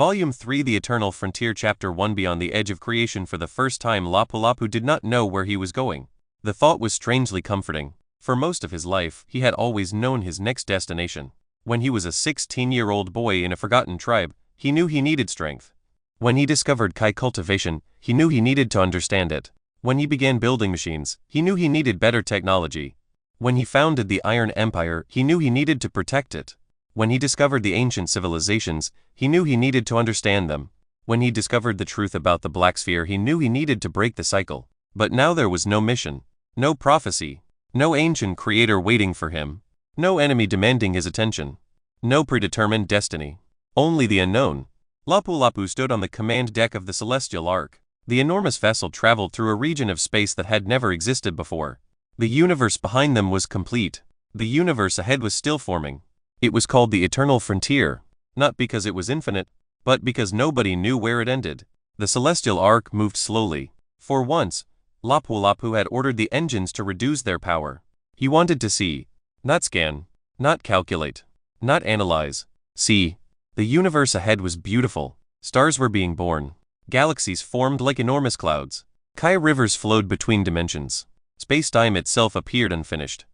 Volume 3 The Eternal Frontier Chapter 1 Beyond the Edge of Creation. For the first time, Lapu-Lapu did not know where he was going. The thought was strangely comforting. For most of his life, he had always known his next destination. When he was a 16-year-old boy in a forgotten tribe, he knew he needed strength. When he discovered cultivation, he knew he needed to understand it. When he began building machines, he knew he needed better technology. When he founded the Iron Empire, he knew he needed to protect it. When he discovered the ancient civilizations, he knew he needed to understand them. When he discovered the truth about the Black Sphere, he knew he needed to break the cycle. But now there was no mission, no prophecy, no ancient creator waiting for him, no enemy demanding his attention, no predetermined destiny. Only the unknown. Lapu-Lapu stood on the command deck of the Celestial Ark. The enormous vessel traveled through a region of space that had never existed before. The universe behind them was complete. The universe ahead was still forming. It was called the Eternal Frontier, not because it was infinite, but because nobody knew where it ended. The Celestial Ark moved slowly. For once, Lapu-Lapu had ordered the engines to reduce their power. He wanted to see, not scan, not calculate, not analyze. See. The universe ahead was beautiful. Stars were being born. Galaxies formed like enormous clouds. Rivers flowed between dimensions. Space-time itself appeared unfinished.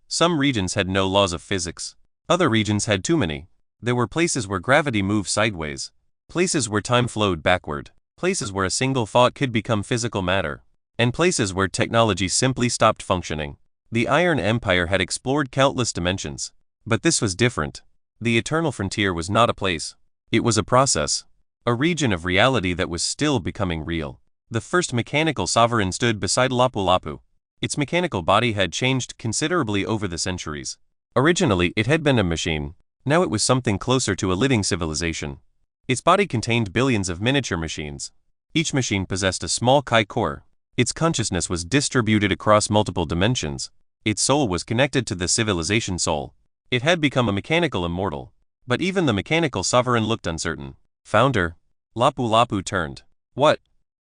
Some regions had no laws of physics. Other regions had too many. There were places where gravity moved sideways. Places where time flowed backward. Places where a single thought could become physical matter. And places where technology simply stopped functioning. The Iron Empire had explored countless dimensions. But this was different. The Eternal Frontier was not a place. It was a process. A region of reality that was still becoming real. The first mechanical sovereign stood beside Lapu-Lapu. Its mechanical body had changed considerably over the centuries. Originally, it had been a machine. Now it was something closer to a living civilization. Its body contained billions of miniature machines. Each machine possessed a small core. Its consciousness was distributed across multiple dimensions. Its soul was connected to the civilization soul. It had become a mechanical immortal. But even the mechanical sovereign looked uncertain. Founder. Lapu-Lapu turned. What?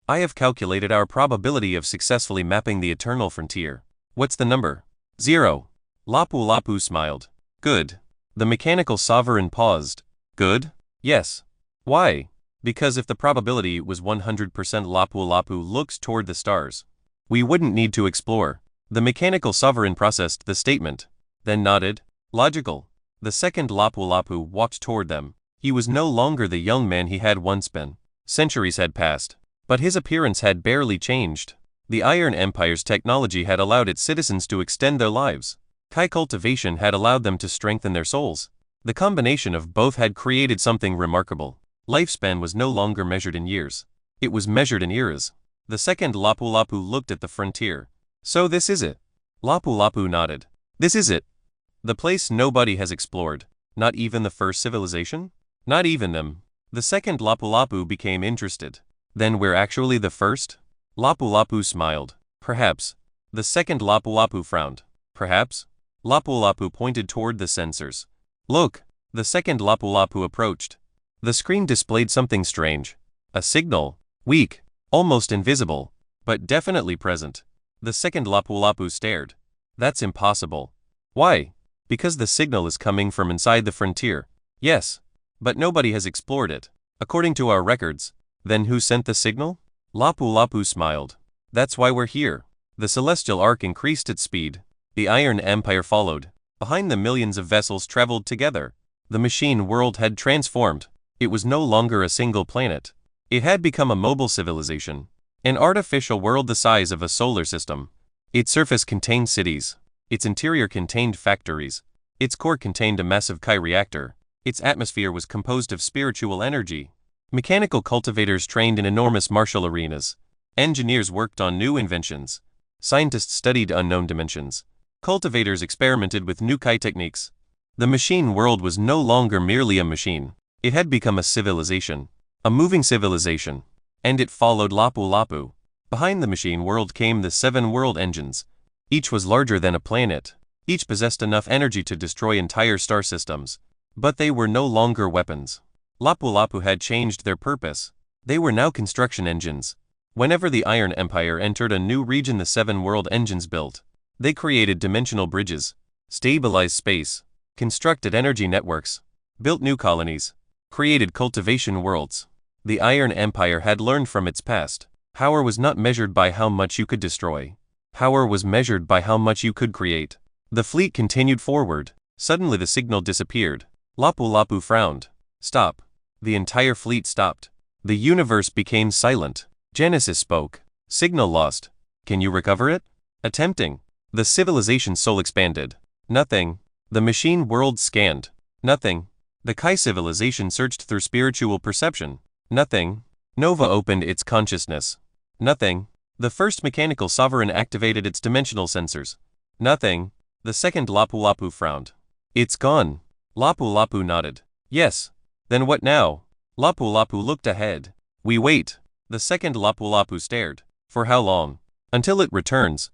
I have calculated our probability of successfully mapping the Eternal Frontier. What's the number? 0. Lapu-Lapu smiled. Good. The mechanical sovereign paused. Good? Yes. Why? Because if the probability was 100%, Lapu-Lapu looked toward the stars. We wouldn't need to explore. The mechanical sovereign processed the statement, then nodded. Logical. The second Lapu-Lapu walked toward them. He was no longer the young man he had once been. Centuries had passed, but his appearance had barely changed. The Iron Empire's technology had allowed its citizens to extend their lives. Cultivation had allowed them to strengthen their souls. The combination of both had created something remarkable. Lifespan was no longer measured in years. It was measured in eras. The second Lapu-Lapu looked at the frontier. So this is it. Lapu-Lapu nodded. This is it. The place nobody has explored. Not even the first civilization? Not even them. The second Lapu-Lapu became interested. Then we're actually the first? Lapu-Lapu smiled. Perhaps. The second Lapu-Lapu frowned. Perhaps? Lapu-Lapu pointed toward the sensors. Look. The second Lapu-Lapu approached. The screen displayed something strange. A signal. Weak. Almost invisible. But definitely present. The second Lapu-Lapu stared. That's impossible. Why? Because the signal is coming from inside the frontier. Yes. But nobody has explored it. According to our records. Then who sent the signal? Lapu-Lapu smiled. That's why we're here. The Celestial Ark increased its speed. The Iron Empire followed. Behind them, millions of vessels traveled together. The machine world had transformed. It was no longer a single planet. It had become a mobile civilization. An artificial world the size of a solar system. Its surface contained cities. Its interior contained factories. Its core contained a massive reactor. Its atmosphere was composed of spiritual energy. Mechanical cultivators trained in enormous martial arenas. Engineers worked on new inventions. Scientists studied unknown dimensions. Cultivators experimented with new techniques. The machine world was no longer merely a machine. It had become a civilization. A moving civilization. And it followed Lapu-Lapu. Behind the machine world came the 7 world engines. Each was larger than a planet. Each possessed enough energy to destroy entire star systems. But they were no longer weapons. Lapu-Lapu had changed their purpose. They were now construction engines. Whenever the Iron Empire entered a new region, the 7 world engines built. They created dimensional bridges, stabilized space, constructed energy networks, built new colonies, created cultivation worlds. The Iron Empire had learned from its past. Power was not measured by how much you could destroy. Power was measured by how much you could create. The fleet continued forward. Suddenly the signal disappeared. Lapu-Lapu frowned. Stop. The entire fleet stopped. The universe became silent. Genesis spoke. Signal lost. Can you recover it? Attempting. The civilization's soul expanded. Nothing. The machine world scanned. Nothing. The Kai civilization searched through spiritual perception. Nothing. Nova opened its consciousness. Nothing. The first mechanical sovereign activated its dimensional sensors. Nothing. The second Lapu-Lapu frowned. It's gone. Lapu-Lapu nodded. Yes. Then what now? Lapu-Lapu looked ahead. We wait. The second Lapu-Lapu stared. For how long? Until it returns.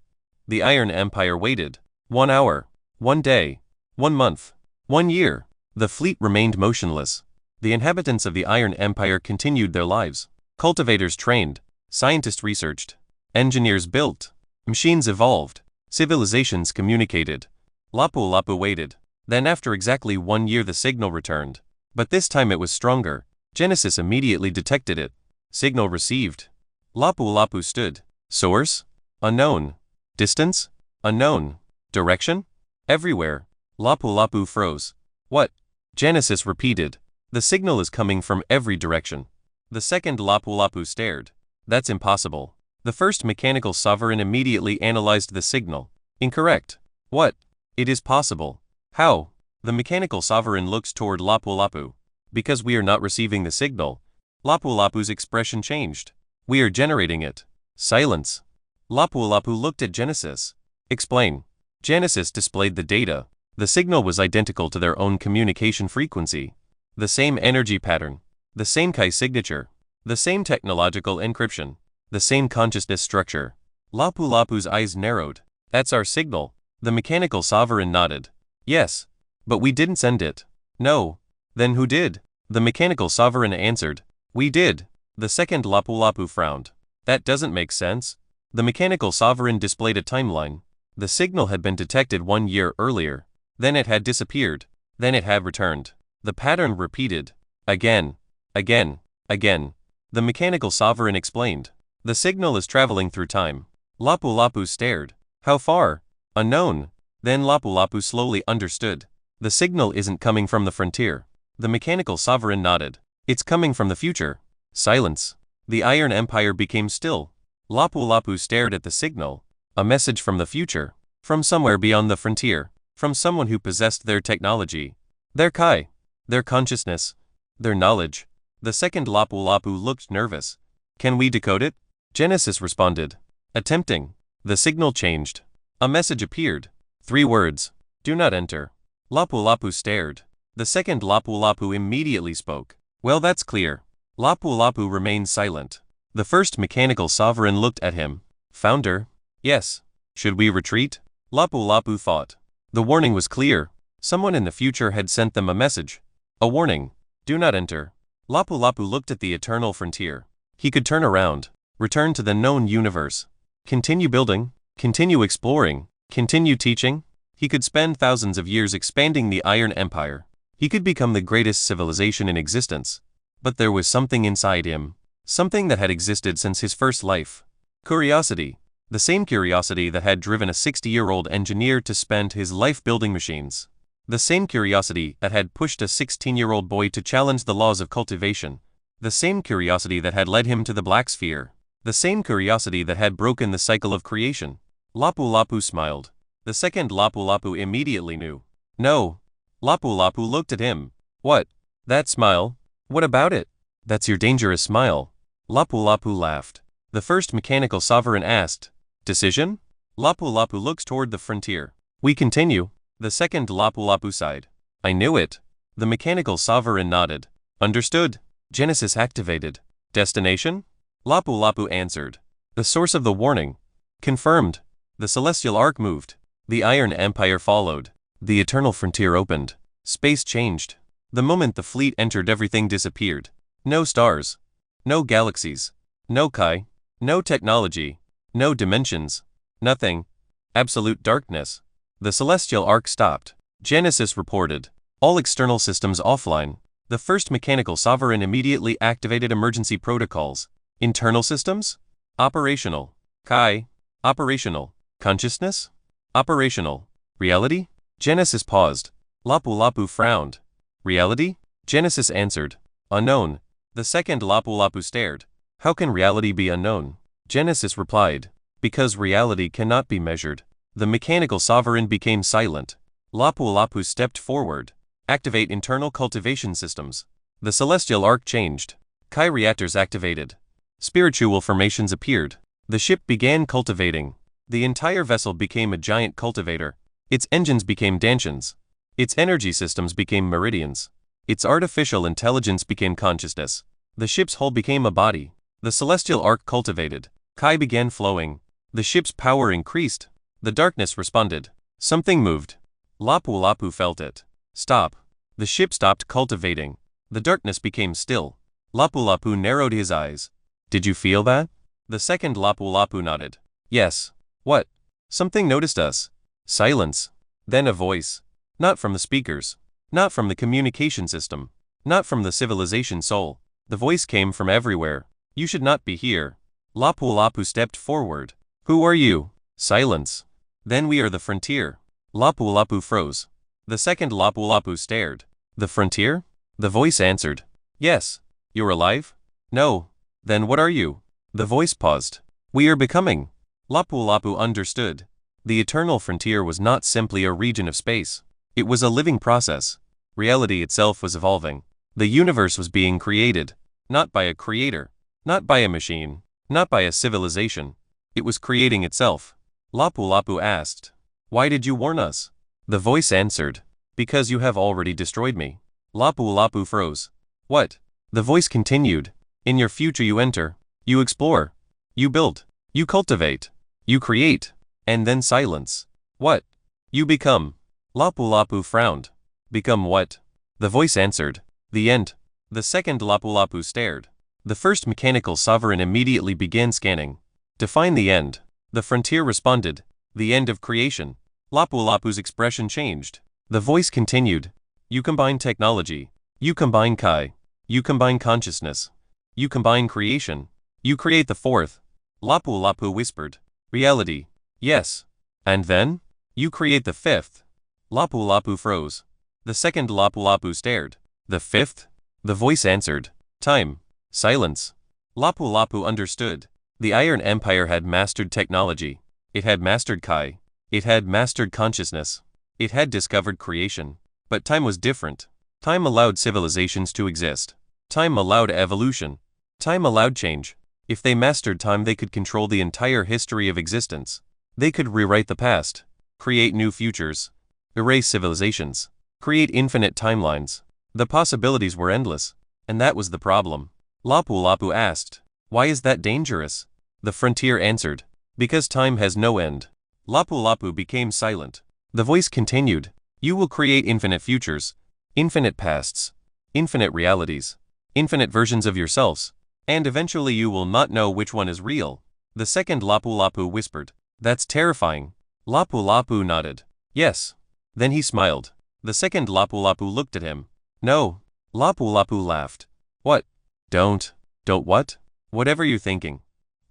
The Iron Empire waited. 1 hour. 1 day. 1 month. 1 year. The fleet remained motionless. The inhabitants of the Iron Empire continued their lives. Cultivators trained. Scientists researched. Engineers built. Machines evolved. Civilizations communicated. Lapu-Lapu waited. Then after exactly 1 year the signal returned. But this time it was stronger. Genesis immediately detected it. Signal received. Lapu-Lapu stood. Source? Unknown. Distance? Unknown. Direction? Everywhere. Lapu-Lapu froze. What? Genesis repeated. The signal is coming from every direction. The second Lapu-Lapu stared. That's impossible. The first mechanical sovereign immediately analyzed the signal. Incorrect. What? It is possible. How? The mechanical sovereign looks toward Lapu-Lapu. Because we are not receiving the signal. Lapu-Lapu's expression changed. We are generating it. Silence. Lapu-Lapu looked at Genesis. Explain. Genesis displayed the data. The signal was identical to their own communication frequency. The same energy pattern. The same Kai signature. The same technological encryption. The same consciousness structure. Lapu-Lapu's eyes narrowed. That's our signal. The mechanical sovereign nodded. Yes. But we didn't send it. No. Then who did? The mechanical sovereign answered. We did. The second Lapu-Lapu frowned. That doesn't make sense. The mechanical sovereign displayed a timeline. The signal had been detected 1 year earlier. Then it had disappeared. Then it had returned. The pattern repeated. Again. Again. Again. The mechanical sovereign explained. The signal is traveling through time. Lapu-Lapu stared. How far? Unknown. Then Lapu-Lapu slowly understood. The signal isn't coming from the frontier. The mechanical sovereign nodded. It's coming from the future. Silence. The Iron Empire became still. Lapu-Lapu stared at the signal. A message from the future. From somewhere beyond the frontier. From someone who possessed their technology. Their Kai. Their consciousness. Their knowledge. The second Lapu-Lapu looked nervous. Can we decode it? Genesis responded. Attempting. The signal changed. A message appeared. 3 words. Do not enter. Lapu-Lapu stared. The second Lapu-Lapu immediately spoke. Well, that's clear. Lapu-Lapu remained silent. The first mechanical sovereign looked at him. Founder? Yes. Should we retreat? Lapu-Lapu thought. The warning was clear. Someone in the future had sent them a message. A warning. Do not enter. Lapu-Lapu looked at the eternal frontier. He could turn around. Return to the known universe. Continue building. Continue exploring. Continue teaching. He could spend thousands of years expanding the Iron Empire. He could become the greatest civilization in existence. But there was something inside him. Something that had existed since his first life. Curiosity. The same curiosity that had driven a 60-year-old engineer to spend his life building machines. The same curiosity that had pushed a 16-year-old boy to challenge the laws of cultivation. The same curiosity that had led him to the Black Sphere. The same curiosity that had broken the cycle of creation. Lapu-Lapu smiled. The second Lapu-Lapu immediately knew. No. Lapu-Lapu looked at him. What? That smile? What about it? That's your dangerous smile. Lapu-Lapu laughed. The first mechanical sovereign asked. Decision? Lapu-Lapu looks toward the frontier. We continue. The second Lapu-Lapu sighed. I knew it. The mechanical sovereign nodded. Understood. Genesis activated. Destination? Lapu-Lapu answered. The source of the warning. Confirmed. The celestial arc moved. The Iron Empire followed. The eternal frontier opened. Space changed. The moment the fleet entered, everything disappeared. No stars. No galaxies. No Kai. No technology. No dimensions. Nothing. Absolute darkness. The celestial arc stopped. Genesis reported. All external systems offline. The first mechanical sovereign immediately activated emergency protocols. Internal systems? Operational. Kai? Operational. Consciousness? Operational. Reality? Genesis paused. Lapu-Lapu frowned. Reality? Genesis answered. Unknown. The second Lapu-Lapu stared. How can reality be unknown? Genesis replied. Because reality cannot be measured. The mechanical sovereign became silent. Lapu-Lapu stepped forward. Activate internal cultivation systems. The celestial arc changed. Kai reactors activated. Spiritual formations appeared. The ship began cultivating. The entire vessel became a giant cultivator. Its engines became dantians. Its energy systems became meridians. Its artificial intelligence became consciousness. The ship's hull became a body. The celestial arc cultivated. Kai began flowing. The ship's power increased. The darkness responded. Something moved. Lapu-Lapu felt it. Stop. The ship stopped cultivating. The darkness became still. Lapu-Lapu narrowed his eyes. Did you feel that? The second Lapu-Lapu nodded. Yes. What? Something noticed us. Silence. Then a voice. Not from the speakers. Not from the communication system. Not from the civilization soul. The voice came from everywhere. You should not be here. Lapu-Lapu stepped forward. Who are you? Silence. Then we are the frontier. Lapu-Lapu froze. The second Lapu-Lapu stared. The frontier? The voice answered. Yes. You're alive? No. Then what are you? The voice paused. We are becoming. Lapu-Lapu understood. The eternal frontier was not simply a region of space. It was a living process. Reality itself was evolving. The universe was being created. Not by a creator. Not by a machine. Not by a civilization. It was creating itself. Lapu-Lapu asked. Why did you warn us? The voice answered. Because you have already destroyed me. Lapu-Lapu froze. What? The voice continued. In your future you enter. You explore. You build. You cultivate. You create. And then silence. What? You become. Lapu-Lapu frowned. Become what? The voice answered. The end. The second Lapu-Lapu stared. The first mechanical sovereign immediately began scanning. Define the end. The frontier responded. The end of creation. Lapu-Lapu's expression changed. The voice continued. You combine technology. You combine Kai. You combine consciousness. You combine creation. You create the fourth. Lapu-Lapu whispered. Reality. Yes. And then? You create the fifth. Lapu-Lapu froze. The second Lapu-Lapu stared. The fifth? The voice answered. Time. Silence. Lapu-Lapu understood. The Iron Empire had mastered technology. It had mastered Kai. It had mastered consciousness. It had discovered creation. But time was different. Time allowed civilizations to exist. Time allowed evolution. Time allowed change. If they mastered time, they could control the entire history of existence. They could rewrite the past, create new futures, erase civilizations, create infinite timelines. The possibilities were endless, and that was the problem. Lapu-Lapu asked, why is that dangerous? The frontier answered, because time has no end. Lapu-Lapu became silent. The voice continued, you will create infinite futures, infinite pasts, infinite realities, infinite versions of yourselves, and eventually you will not know which one is real. The second Lapu-Lapu whispered, that's terrifying. Lapu-Lapu nodded. Yes. Then he smiled. The second Lapu-Lapu looked at him. No. Lapu-Lapu laughed. What? Don't what? Whatever you're thinking.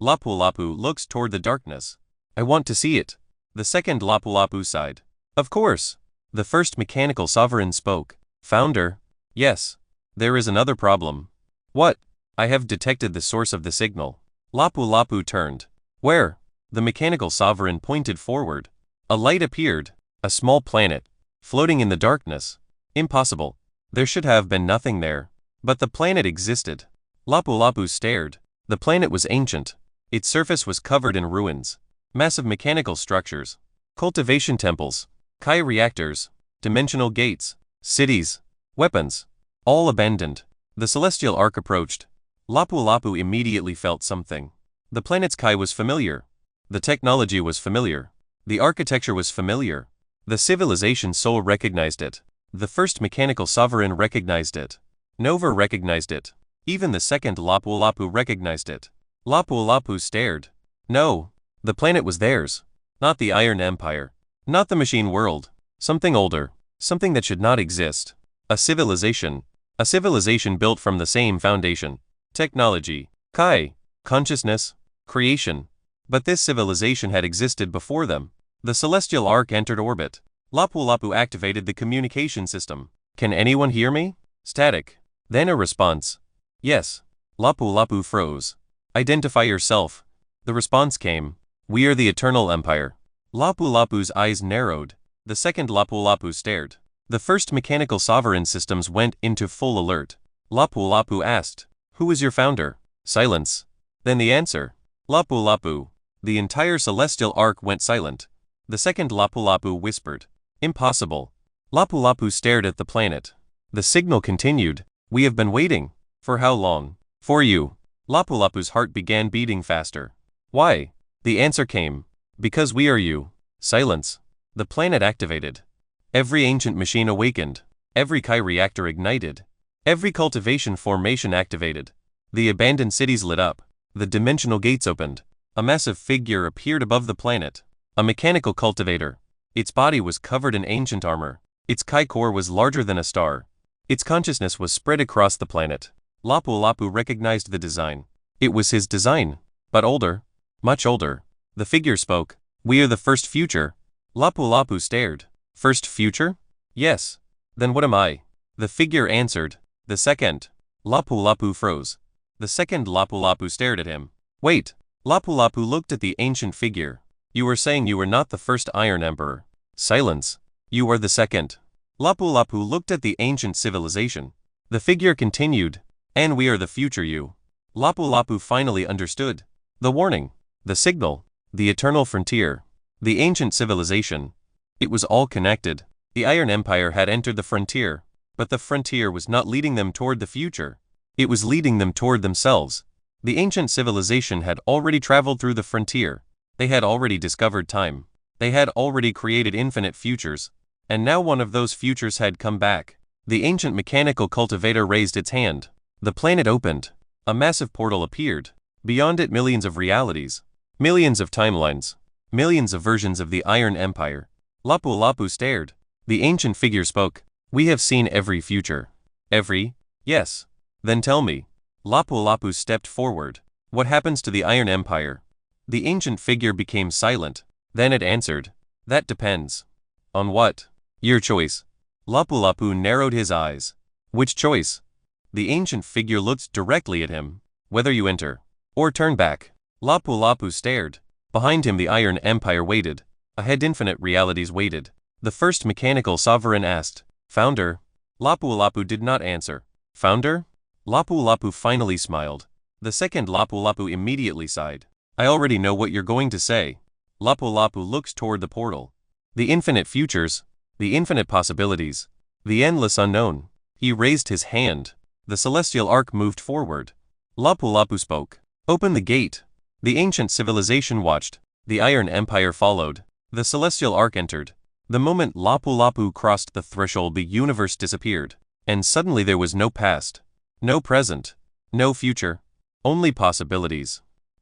Lapu-Lapu looks toward the darkness. I want to see it. The second Lapu-Lapu sighed. Of course. The first mechanical sovereign spoke. Founder. Yes. There is another problem. What? I have detected the source of the signal. Lapu-Lapu turned. Where? The mechanical sovereign pointed forward. A light appeared. A small planet. Floating in the darkness. Impossible. There should have been nothing there. But the planet existed. Lapu-Lapu stared. The planet was ancient. Its surface was covered in ruins. Massive mechanical structures. Cultivation temples. Kai reactors. Dimensional gates. Cities. Weapons. All abandoned. The celestial arc approached. Lapu-Lapu immediately felt something. The planet's Kai was familiar. The technology was familiar. The architecture was familiar. The civilization soul recognized it. The first mechanical sovereign recognized it. Nova recognized it. Even the second Lapu-Lapu recognized it. Lapu-Lapu stared. No. The planet was theirs. Not the Iron Empire. Not the machine world. Something older. Something that should not exist. A civilization. A civilization built from the same foundation. Technology, Kai, consciousness, creation. But this civilization had existed before them. The celestial ark entered orbit. Lapu-Lapu activated the communication system. Can anyone hear me? Static. Then a response. Yes. Lapu-Lapu froze. Identify yourself. The response came. We are the Eternal Empire. Lapu-Lapu's eyes narrowed. The second Lapu-Lapu stared. The first mechanical sovereign systems went into full alert. Lapu-Lapu asked, who is your founder? Silence. Then the answer. Lapu-Lapu. The entire celestial ark went silent. The second Lapu-Lapu whispered. Impossible. Lapu-Lapu stared at the planet. The signal continued. We have been waiting. For how long? For you. Lapu-Lapu's heart began beating faster. Why? The answer came. Because we are you. Silence. The planet activated. Every ancient machine awakened. Every Kai reactor ignited. Every cultivation formation activated. The abandoned cities lit up. The dimensional gates opened. A massive figure appeared above the planet. A mechanical cultivator. Its body was covered in ancient armor. Its Kai core was larger than a star. Its consciousness was spread across the planet. Lapu-Lapu recognized the design. It was his design, but older. Much older. The figure spoke. We are the first future. Lapu-Lapu stared. First future? Yes. Then what am I? The figure answered. The second. Lapu-Lapu froze. The second Lapu-Lapu stared at him. Wait. Lapu-Lapu looked at the ancient figure. You were saying you were not the first Iron Emperor. Silence. You are the second. Lapu-Lapu looked at the ancient civilization. The figure continued. And we are the future you. Lapu-Lapu finally understood. The warning. The signal. The eternal frontier. The ancient civilization. It was all connected. The Iron Empire had entered the frontier. But the frontier was not leading them toward the future. It was leading them toward themselves. The ancient civilization had already traveled through the frontier. They had already discovered time. They had already created infinite futures. And now one of those futures had come back. The ancient mechanical cultivator raised its hand. The planet opened. A massive portal appeared. Beyond it millions of realities. Millions of timelines. Millions of versions of the Iron Empire. Lapu-Lapu stared. The ancient figure spoke. We have seen every future. Every? Yes. Then tell me. Lapu-Lapu stepped forward. What happens to the Iron Empire? The ancient figure became silent. Then it answered. That depends. On what? Your choice. Lapu-Lapu narrowed his eyes. Which choice? The ancient figure looked directly at him. Whether you enter. Or turn back. Lapu-Lapu stared. Behind him the Iron Empire waited. Ahead infinite realities waited. The first mechanical sovereign asked. Founder? Lapu-Lapu did not answer. Founder? Lapu-Lapu finally smiled. The second Lapu-Lapu immediately sighed. I already know what you're going to say. Lapu-Lapu looked toward the portal. The infinite futures. The infinite possibilities. The endless unknown. He raised his hand. The celestial ark moved forward. Lapu-Lapu spoke. Open the gate. The ancient civilization watched. The Iron Empire followed. The celestial ark entered. The moment Lapu-Lapu crossed the threshold, the universe disappeared. And suddenly there was no past. No present. No future. Only possibilities.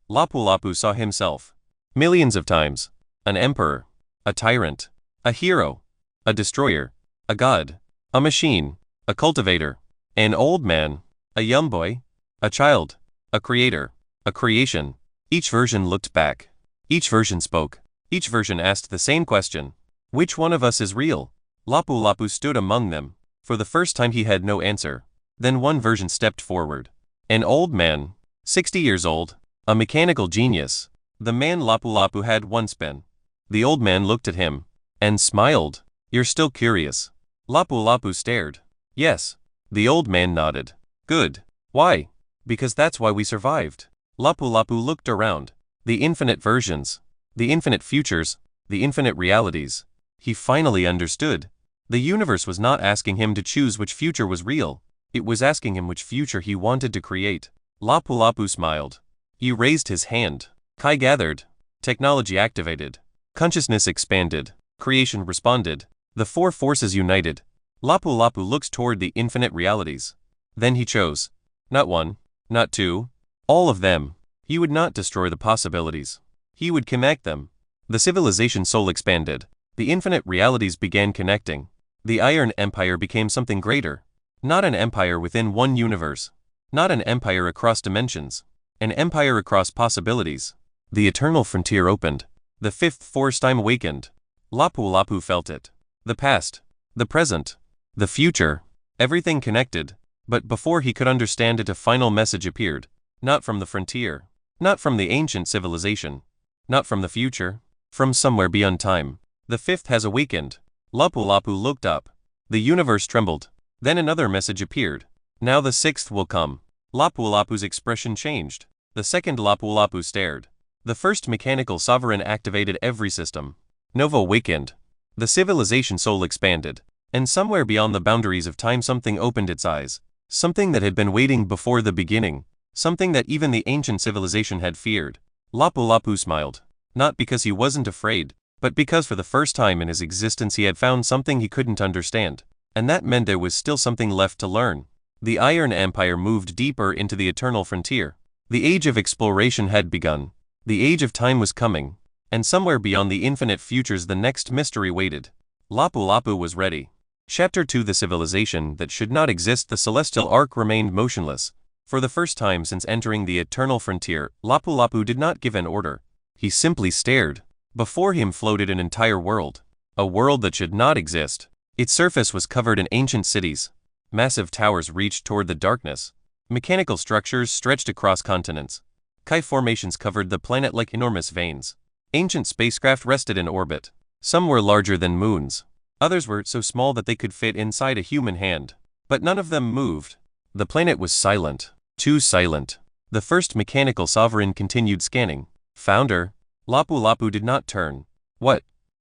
Lapu-Lapu saw himself. Millions of times. An emperor. A tyrant. A hero. A destroyer. A god. A machine. A cultivator. An old man. A young boy. A child. A creator. A creation. Each version looked back. Each version spoke. Each version asked the same question. Which one of us is real? Lapu-Lapu stood among them. For the first time he had no answer. Then one version stepped forward. An old man. 60 years old. A mechanical genius. The man Lapu-Lapu had once been. The old man looked at him. And smiled. You're still curious. Lapu-Lapu stared. Yes. The old man nodded. Good. Why? Because that's why we survived. Lapu-Lapu looked around. The infinite versions. The infinite futures. The infinite realities. He finally understood. The universe was not asking him to choose which future was real. It was asking him which future he wanted to create. Lapu-Lapu smiled. He raised his hand. Kai gathered. Technology activated. Consciousness expanded. Creation responded. The four forces united. Lapu-Lapu looked toward the infinite realities. Then he chose. Not one. Not two. All of them. He would not destroy the possibilities. He would connect them. The civilization soul expanded. The infinite realities began connecting. The Iron Empire became something greater. Not an empire within one universe. Not an empire across dimensions. An empire across possibilities. The eternal frontier opened. The fifth force time awakened. Lapu-Lapu felt it. The past. The present. The future. Everything connected. But before he could understand it, a final message appeared. Not from the frontier. Not from the ancient civilization. Not from the future. From somewhere beyond time. The fifth has awakened. Lapu-Lapu looked up. The universe trembled. Then another message appeared. Now the sixth will come. Lapu-Lapu's expression changed. The second Lapu-Lapu stared. The first mechanical sovereign activated every system. Nova awakened. The civilization soul expanded. And somewhere beyond the boundaries of time something opened its eyes. Something that had been waiting before the beginning. Something that even the ancient civilization had feared. Lapu-Lapu smiled. Not because he wasn't afraid, but because for the first time in his existence he had found something he couldn't understand. And that meant there was still something left to learn. The Iron Empire moved deeper into the eternal frontier. The age of exploration had begun. The age of time was coming. And somewhere beyond the infinite futures the next mystery waited. Lapu-Lapu was ready. Chapter 2. The civilization that should not exist. The celestial arc remained motionless. For the first time since entering the eternal frontier, Lapu-Lapu did not give an order. He simply stared. Before him floated an entire world. A world that should not exist. Its surface was covered in ancient cities. Massive towers reached toward the darkness. Mechanical structures stretched across continents. Kai formations covered the planet like enormous veins. Ancient spacecraft rested in orbit. Some were larger than moons. Others were so small that they could fit inside a human hand. But none of them moved. The planet was silent. Too silent. The first mechanical sovereign continued scanning. Founder. Lapu-Lapu did not turn. What?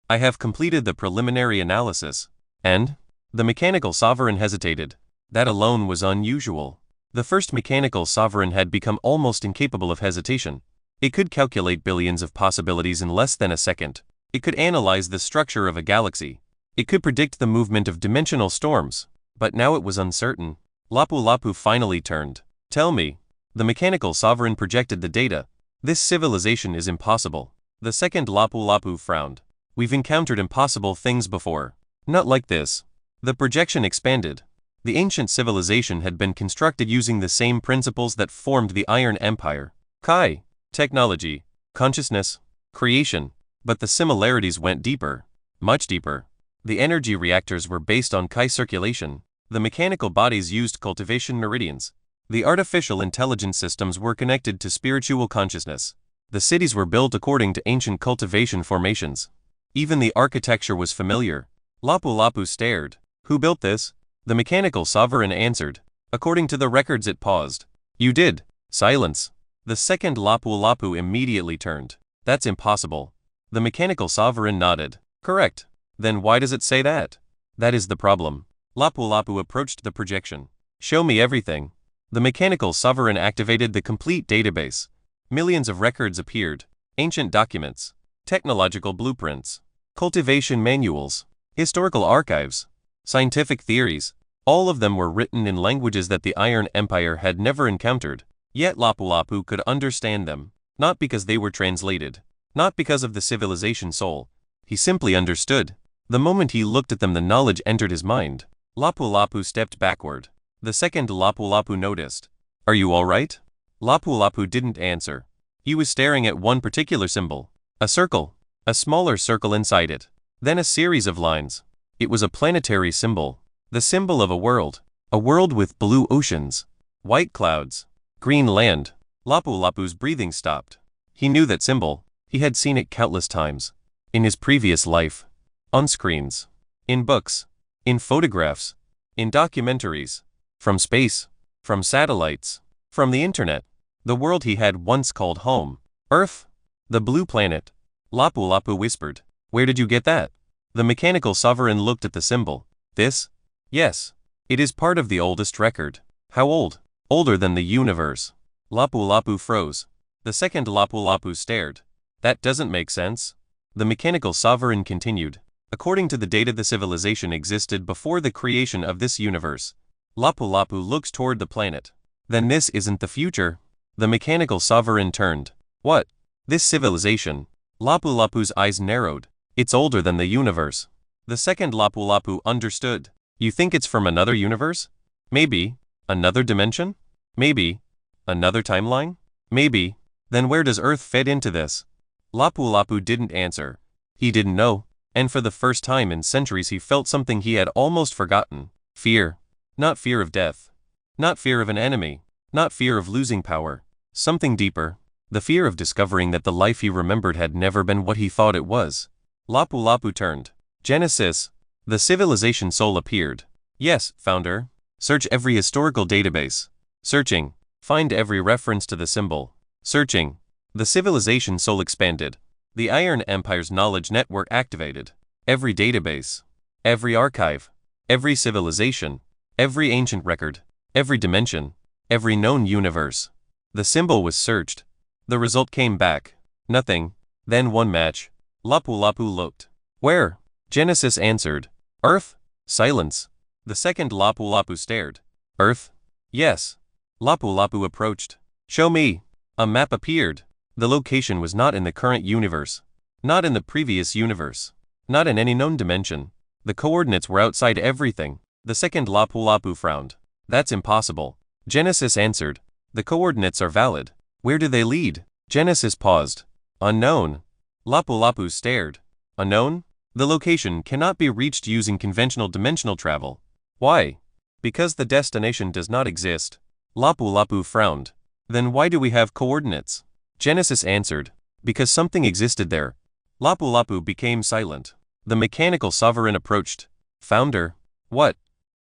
I have completed the preliminary analysis. And? The mechanical sovereign hesitated. That alone was unusual. The first mechanical sovereign had become almost incapable of hesitation. It could calculate billions of possibilities in less than a second. It could analyze the structure of a galaxy. It could predict the movement of dimensional storms. But now it was uncertain. Lapu-Lapu finally turned. Tell me. The mechanical sovereign projected the data. This civilization is impossible. The second Lapu-Lapu frowned. We've encountered impossible things before. Not like this. The projection expanded. The ancient civilization had been constructed using the same principles that formed the Iron Empire. Kai, technology, consciousness, creation. But the similarities went deeper. Much deeper. The energy reactors were based on Kai circulation. The mechanical bodies used cultivation meridians. The artificial intelligence systems were connected to spiritual consciousness. The cities were built according to ancient cultivation formations. Even the architecture was familiar. Lapu-Lapu stared. Who built this? The mechanical sovereign answered. According to the records. It paused. You did. Silence. The second Lapu-Lapu immediately turned. That's impossible. The mechanical sovereign nodded. Correct. Then why does it say that? That is the problem. Lapu-Lapu approached the projection. Show me everything. The mechanical sovereign activated the complete database. Millions of records appeared. Ancient documents. Technological blueprints. Cultivation manuals. Historical archives. Scientific theories. All of them were written in languages that the Iron Empire had never encountered. Yet Lapu-Lapu could understand them. Not because they were translated. Not because of the civilization soul. He simply understood. The moment he looked at them the knowledge entered his mind. Lapu-Lapu stepped backward. The second Lapu-Lapu noticed. Are you alright? Lapu-Lapu didn't answer. He was staring at one particular symbol. A circle. A smaller circle inside it. Then a series of lines. It was a planetary symbol. The symbol of a world. A world with blue oceans. White clouds. Green land. Lapu-Lapu's breathing stopped. He knew that symbol. He had seen it countless times. In his previous life. On screens. In books. In photographs. In documentaries. From space. From satellites. From the internet. The world he had once called home. Earth. The blue planet. Lapu-Lapu whispered. Where did you get that? The mechanical sovereign looked at the symbol. This? Yes. It is part of the oldest record. How old? Older than the universe. Lapu-Lapu froze. The second Lapu-Lapu stared. That doesn't make sense. The mechanical sovereign continued. According to the data, the civilization existed before the creation of this universe. Lapu-Lapu looks toward the planet. Then this isn't the future. The mechanical sovereign turned. What? This civilization. Lapu-Lapu's eyes narrowed. It's older than the universe. The second Lapu-Lapu understood. You think it's from another universe? Maybe. Another dimension? Maybe. Another timeline? Maybe. Then where does Earth fit into this? Lapu-Lapu didn't answer. He didn't know, and for the first time in centuries he felt something he had almost forgotten. Fear. Not fear of death. Not fear of an enemy. Not fear of losing power. Something deeper. The fear of discovering that the life he remembered had never been what he thought it was. Lapu-Lapu turned. Genesis. The civilization soul appeared. Yes, founder. Search every historical database. Searching. Find every reference to the symbol. Searching. The civilization soul expanded. The Iron Empire's knowledge network activated. Every database. Every archive. Every civilization. Every ancient record. Every dimension. Every known universe. The symbol was searched. The result came back. Nothing. Then one match. Lapu-Lapu looked. Where? Genesis answered. Earth? Silence. The second Lapu-Lapu stared. Earth? Yes. Lapu-Lapu approached. Show me. A map appeared. The location was not in the current universe. Not in the previous universe. Not in any known dimension. The coordinates were outside everything. The second Lapu-Lapu frowned. That's impossible. Genesis answered. The coordinates are valid. Where do they lead? Genesis paused. Unknown. Lapu-Lapu stared. Unknown? The location cannot be reached using conventional dimensional travel. Why? Because the destination does not exist. Lapu-Lapu frowned. Then why do we have coordinates? Genesis answered. Because something existed there. Lapu-Lapu became silent. The mechanical sovereign approached. Founder. What?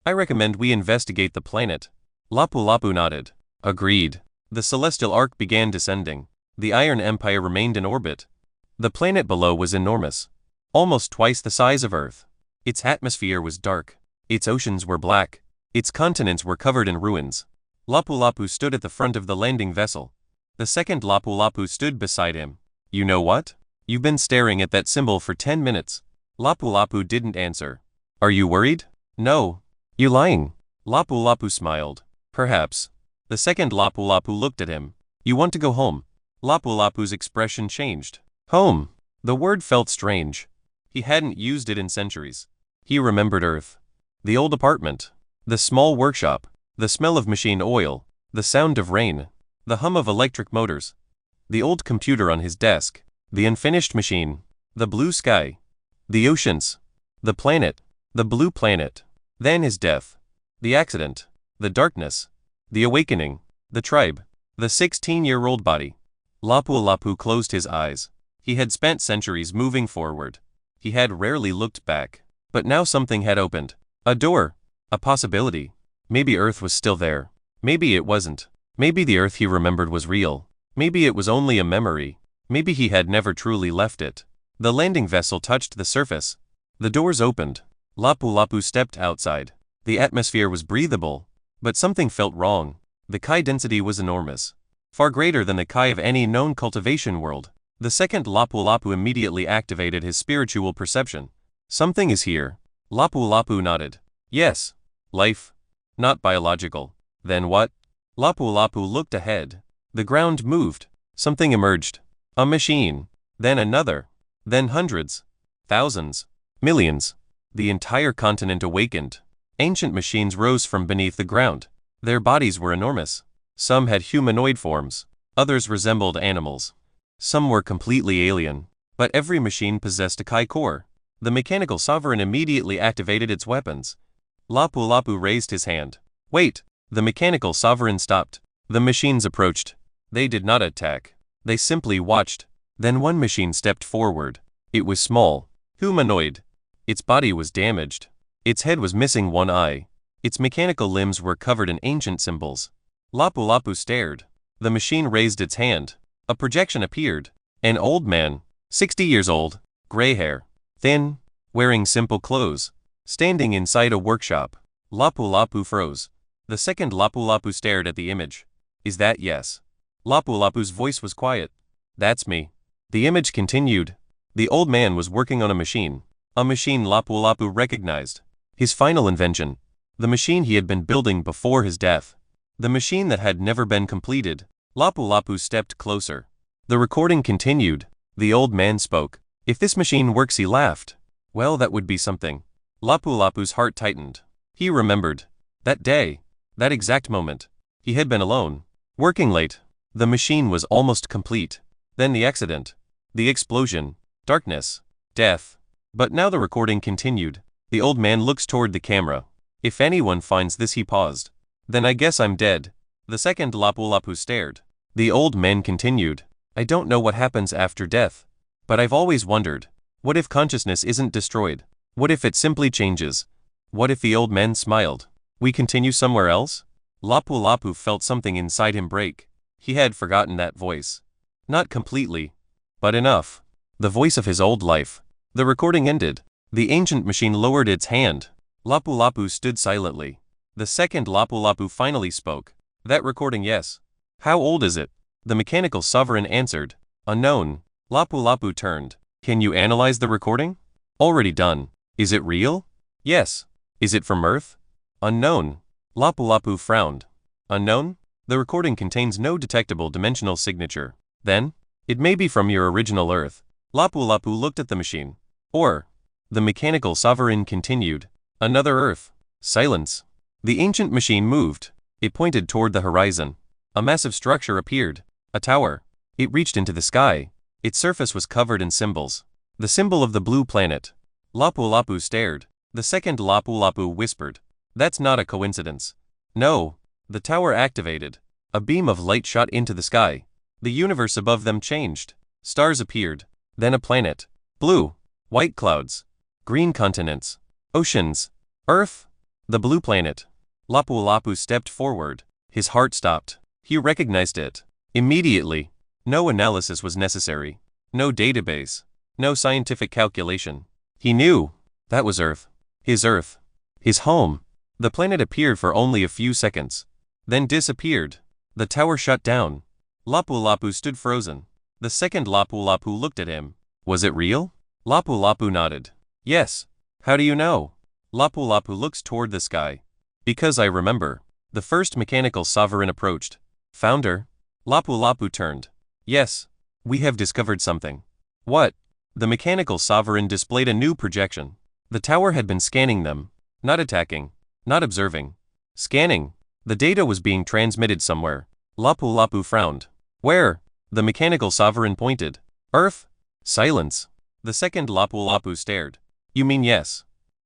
I recommend we investigate the planet. Lapu-Lapu nodded. Agreed. The celestial arc began descending. The Iron Empire remained in orbit. The planet below was enormous. Almost twice the size of Earth. Its atmosphere was dark. Its oceans were black. Its continents were covered in ruins. Lapu-Lapu stood at the front of the landing vessel. The second Lapu-Lapu stood beside him. You know what? You've been staring at that symbol for 10 minutes. Lapu-Lapu didn't answer. Are you worried? No. You lying? Lapu-Lapu smiled. Perhaps. The second Lapu-Lapu looked at him. You want to go home? Lapu-Lapu's expression changed. Home. The word felt strange. He hadn't used it in centuries. He remembered Earth. The old apartment. The small workshop. The smell of machine oil. The sound of rain. The hum of electric motors. The old computer on his desk. The unfinished machine. The blue sky. The oceans. The planet. The blue planet. Then his death. The accident. The darkness. The awakening. The tribe. The 16-year-old body. Lapu-Lapu closed his eyes. He had spent centuries moving forward. He had rarely looked back. But now something had opened. A door. A possibility. Maybe Earth was still there. Maybe it wasn't. Maybe the Earth he remembered was real. Maybe it was only a memory. Maybe he had never truly left it. The landing vessel touched the surface. The doors opened. Lapu-Lapu stepped outside. The atmosphere was breathable. But something felt wrong. The Chi density was enormous. Far greater than the Chi of any known cultivation world. The second Lapu-Lapu immediately activated his spiritual perception. Something is here. Lapu-Lapu nodded. Yes. Life. Not biological. Then what? Lapu-Lapu looked ahead. The ground moved. Something emerged. A machine. Then another. Then hundreds. Thousands. Millions. The entire continent awakened. Ancient machines rose from beneath the ground. Their bodies were enormous. Some had humanoid forms. Others resembled animals. Some were completely alien. But every machine possessed a Chi core. The mechanical sovereign immediately activated its weapons. Lapu-Lapu raised his hand. Wait! The mechanical sovereign stopped. The machines approached. They did not attack. They simply watched. Then one machine stepped forward. It was small. Humanoid. Its body was damaged. Its head was missing one eye. Its mechanical limbs were covered in ancient symbols. Lapu-Lapu stared. The machine raised its hand. A projection appeared. An old man, 60 years old, gray hair, thin, wearing simple clothes, standing inside a workshop. Lapu-Lapu froze. The second Lapu-Lapu stared at the image. Is that yes? Lapu-Lapu's voice was quiet. That's me. The image continued. The old man was working on a machine. A machine Lapu-Lapu recognized. His final invention. The machine he had been building before his death. The machine that had never been completed. Lapu-Lapu stepped closer. The recording continued. The old man spoke. If this machine works, he laughed. Well, that would be something. Lapu-Lapu's heart tightened. He remembered. That day. That exact moment, he had been alone, working late. The machine was almost complete. Then the accident. The explosion. Darkness. Death. But now the recording continued. The old man looks toward the camera. If anyone finds this, he paused. Then I guess I'm dead. The second Lapu-Lapu stared. The old man continued. I don't know what happens after death. But I've always wondered. What if consciousness isn't destroyed? What if it simply changes? What if the old man smiled? We continue somewhere else? Lapu-Lapu felt something inside him break. He had forgotten that voice. Not completely. But enough. The voice of his old life. The recording ended. The ancient machine lowered its hand. Lapu-Lapu stood silently. The second Lapu-Lapu finally spoke. That recording, yes. How old is it? The mechanical sovereign answered. Unknown. Lapu-Lapu turned. Can you analyze the recording? Already done. Is it real? Yes. Is it from Earth? Unknown. Lapu-Lapu frowned. Unknown? The recording contains no detectable dimensional signature. Then? It may be from your original Earth. Lapu-Lapu looked at the machine. Or? The mechanical sovereign continued. Another Earth. Silence. The ancient machine moved. It pointed toward the horizon. A massive structure appeared. A tower. It reached into the sky. Its surface was covered in symbols. The symbol of the blue planet. Lapu-Lapu stared. The second Lapu-Lapu whispered. That's not a coincidence. No. The tower activated. A beam of light shot into the sky. The universe above them changed. Stars appeared. Then a planet. Blue. White clouds. Green continents. Oceans. Earth. The blue planet. Lapu-Lapu stepped forward. His heart stopped. He recognized it. Immediately. No analysis was necessary. No database. No scientific calculation. He knew. That was Earth. His Earth. His home. The planet appeared for only a few seconds. Then disappeared. The tower shut down. Lapu-Lapu stood frozen. The second Lapu-Lapu looked at him. Was it real? Lapu-Lapu nodded. Yes. How do you know? Lapu-Lapu looks toward the sky. Because I remember. The first mechanical sovereign approached. Founder? Lapu-Lapu turned. Yes. We have discovered something. What? The mechanical sovereign displayed a new projection. The tower had been scanning them. Not attacking. Not observing. Scanning. The data was being transmitted somewhere. Lapu-Lapu frowned. Where? The mechanical sovereign pointed. Earth? Silence. The second Lapu-Lapu stared. You mean yes?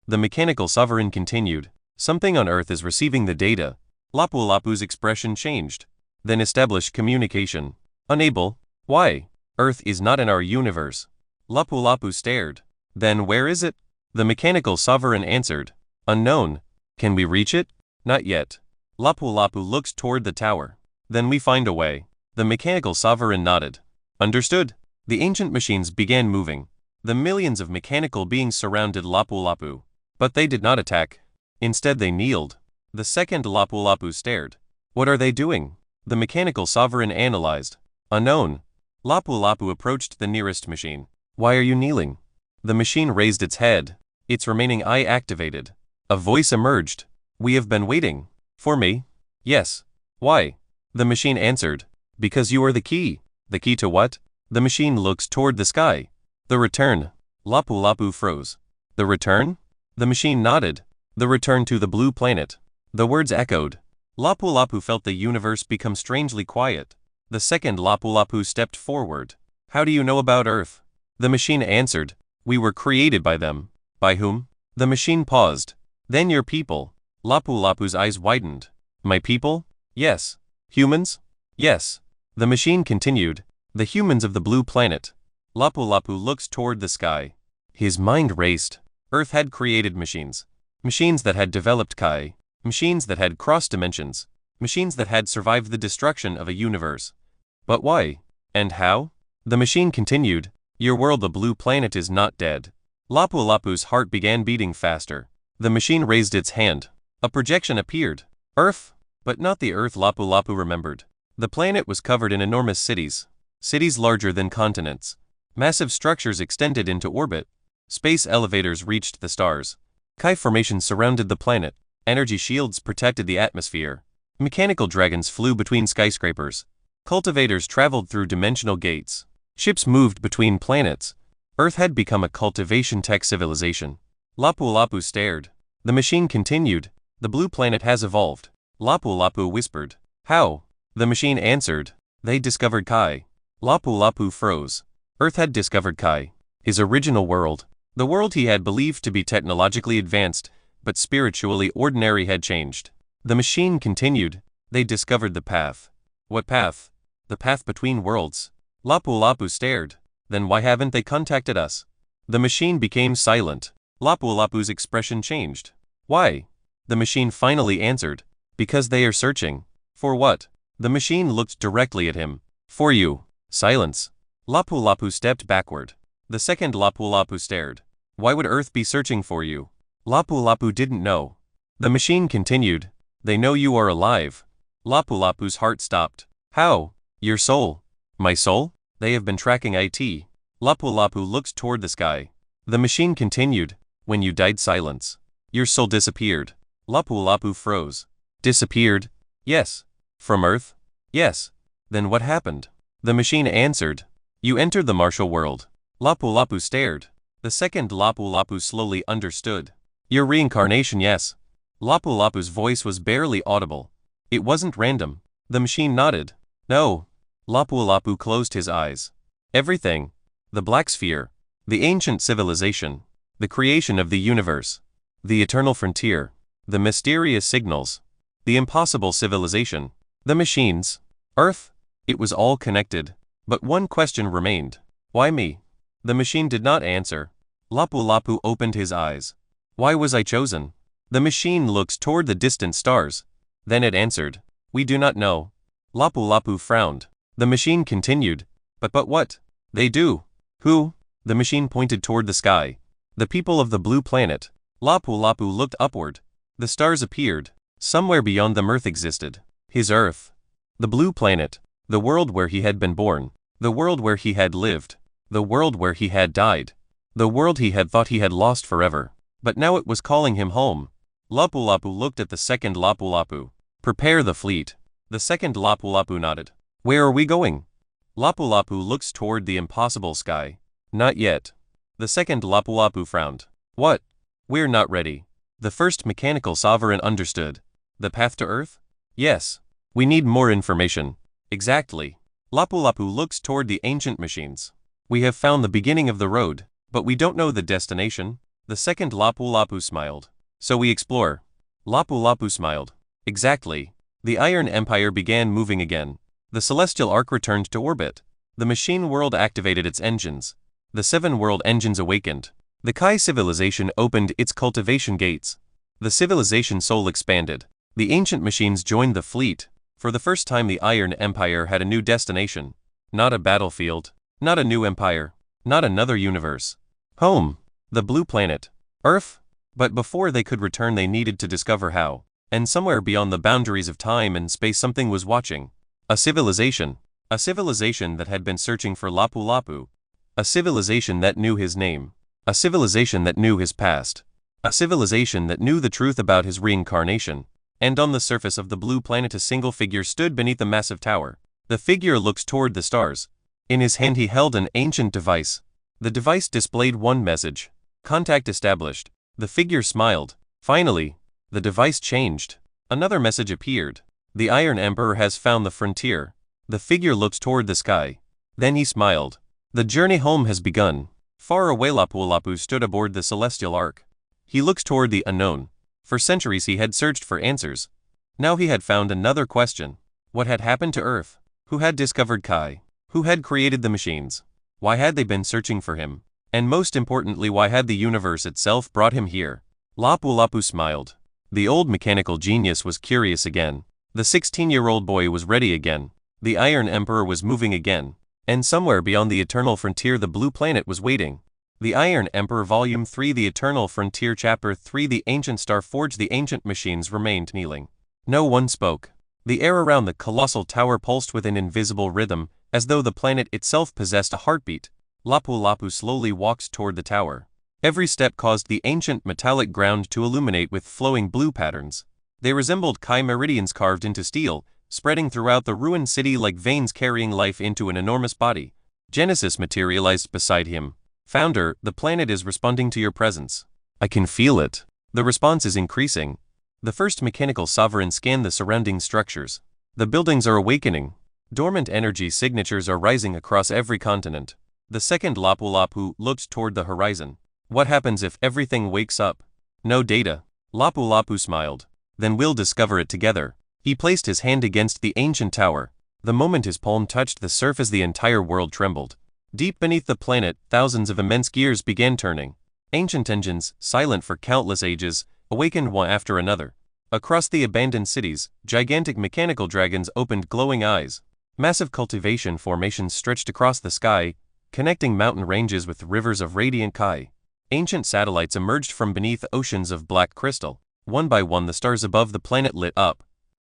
The mechanical sovereign continued. Something on Earth is receiving the data. Lapu-Lapu's expression changed. Then establish communication. Unable. Why? Earth is not in our universe. Lapu-Lapu stared. Then where is it? The mechanical sovereign answered. Unknown. Can we reach it? Not yet. Lapu-Lapu looks toward the tower. Then we find a way. The mechanical sovereign nodded. Understood. The ancient machines began moving. The millions of mechanical beings surrounded Lapu-Lapu. But they did not attack. Instead they kneeled. The second Lapu-Lapu stared. What are they doing? The mechanical sovereign analyzed. Unknown. Lapu-Lapu approached the nearest machine. Why are you kneeling? The machine raised its head. Its remaining eye activated. A voice emerged. We have been waiting. For me? Yes. Why? The machine answered. Because you are the key. The key to what? The machine looks toward the sky. The return. Lapu-Lapu froze. The return? The machine nodded. The return to the blue planet. The words echoed. Lapu-Lapu felt the universe become strangely quiet. The second Lapu-Lapu stepped forward. How do you know about Earth? The machine answered. We were created by them. By whom? The machine paused. Then your people. Lapu-Lapu's eyes widened. My people? Yes. Humans? Yes. The machine continued. The humans of the blue planet. Lapu-Lapu looks toward the sky. His mind raced. Earth had created machines. Machines that had developed Kai. Machines that had crossed dimensions. Machines that had survived the destruction of a universe. But why? And how? The machine continued. Your world, the blue planet, is not dead. Lapu-Lapu's heart began beating faster. The machine raised its hand. A projection appeared. Earth? But not the Earth Lapu-Lapu remembered. The planet was covered in enormous cities. Cities larger than continents. Massive structures extended into orbit. Space elevators reached the stars. Kai formations surrounded the planet. Energy shields protected the atmosphere. Mechanical dragons flew between skyscrapers. Cultivators traveled through dimensional gates. Ships moved between planets. Earth had become a cultivation tech civilization. Lapu-Lapu stared. The machine continued. The blue planet has evolved. Lapu-Lapu whispered. How? The machine answered. They discovered Kai. Lapu-Lapu froze. Earth had discovered Kai. His original world. The world he had believed to be technologically advanced, but spiritually ordinary had changed. The machine continued. They discovered the path. What path? The path between worlds. Lapu-Lapu stared. Then why haven't they contacted us? The machine became silent. Lapu-Lapu's expression changed. Why? The machine finally answered. Because they are searching. For what? The machine looked directly at him. For you. Silence. Lapu-Lapu stepped backward. The second Lapu-Lapu stared. Why would Earth be searching for you? Lapu-Lapu didn't know. The machine continued. They know you are alive. Lapu-Lapu's heart stopped. How? Your soul. My soul? They have been tracking it. Lapu-Lapu looked toward the sky. The machine continued. When you died, silence. Your soul disappeared. Lapu-Lapu froze. Disappeared? Yes. From Earth? Yes. Then what happened? The machine answered. You entered the martial world. Lapu-Lapu stared. The second Lapu-Lapu slowly understood. Your reincarnation, yes. Lapu-Lapu's voice was barely audible. It wasn't random. The machine nodded. No. Lapu-Lapu closed his eyes. Everything. The black sphere. The ancient civilization. The creation of the universe. The eternal frontier. The mysterious signals. The impossible civilization. The machines. Earth. It was all connected. But one question remained. Why me? The machine did not answer. Lapu-Lapu opened his eyes. Why was I chosen? The machine looked toward the distant stars. Then it answered. We do not know. Lapu-Lapu frowned. The machine continued. But what? They do. Who? The machine pointed toward the sky. The people of the blue planet. Lapu-Lapu looked upward. The stars appeared. Somewhere beyond them Earth existed. His Earth. The blue planet. The world where he had been born. The world where he had lived. The world where he had died. The world he had thought he had lost forever. But now it was calling him home. Lapu-Lapu looked at the second Lapu-Lapu. Prepare the fleet. The second Lapu-Lapu nodded. Where are we going? Lapu-Lapu looks toward the impossible sky. Not yet. The second Lapu-Lapu frowned. What? We're not ready. The first mechanical sovereign understood. The path to Earth? Yes. We need more information. Exactly. Lapu-Lapu looks toward the ancient machines. We have found the beginning of the road, but we don't know the destination. The second Lapu-Lapu smiled. So we explore. Lapu-Lapu smiled. Exactly. The Iron Empire began moving again. The celestial arc returned to orbit. The machine world activated its engines. The 7 world engines awakened. The Kai civilization opened its cultivation gates. The civilization soul expanded. The ancient machines joined the fleet. For the first time the Iron Empire had a new destination. Not a battlefield. Not a new empire. Not another universe. Home. The blue planet. Earth. But before they could return they needed to discover how. And somewhere beyond the boundaries of time and space something was watching. A civilization. A civilization that had been searching for Lapu-Lapu. A civilization that knew his name. A civilization that knew his past. A civilization that knew the truth about his reincarnation. And on the surface of the blue planet a single figure stood beneath a massive tower. The figure looked toward the stars. In his hand he held an ancient device. The device displayed one message. Contact established. The figure smiled. Finally, the device changed. Another message appeared. The Iron Emperor has found the frontier. The figure looked toward the sky. Then he smiled. The journey home has begun. Far away Lapu-Lapu stood aboard the celestial ark. He looked toward the unknown. For centuries he had searched for answers. Now he had found another question. What had happened to Earth? Who had discovered Kai? Who had created the machines? Why had they been searching for him? And most importantly, why had the universe itself brought him here? Lapu-Lapu smiled. The old mechanical genius was curious again. The 16-year-old boy was ready again. The Iron Emperor was moving again. And somewhere beyond the eternal frontier the blue planet was waiting. The Iron Emperor Volume 3 The Eternal Frontier Chapter 3 The Ancient Star Forge The ancient machines remained kneeling. No one spoke. The air around the colossal tower pulsed with an invisible rhythm, as though the planet itself possessed a heartbeat. Lapu-Lapu slowly walked toward the tower. Every step caused the ancient metallic ground to illuminate with flowing blue patterns. They resembled Kai meridians carved into steel, spreading throughout the ruined city like veins carrying life into an enormous body. Genesis materialized beside him. Founder, the planet is responding to your presence. I can feel it. The response is increasing. The first mechanical sovereign scanned the surrounding structures. The buildings are awakening. Dormant energy signatures are rising across every continent. The second Lapu-Lapu looked toward the horizon. What happens if everything wakes up? No data. Lapu-Lapu smiled. Then we'll discover it together. He placed his hand against the ancient tower. The moment his palm touched the surface, the entire world trembled. Deep beneath the planet, thousands of immense gears began turning. Ancient engines, silent for countless ages, awakened one after another. Across the abandoned cities, gigantic mechanical dragons opened glowing eyes. Massive cultivation formations stretched across the sky, connecting mountain ranges with rivers of radiant Kai. Ancient satellites emerged from beneath oceans of black crystal. One by one the stars above the planet lit up.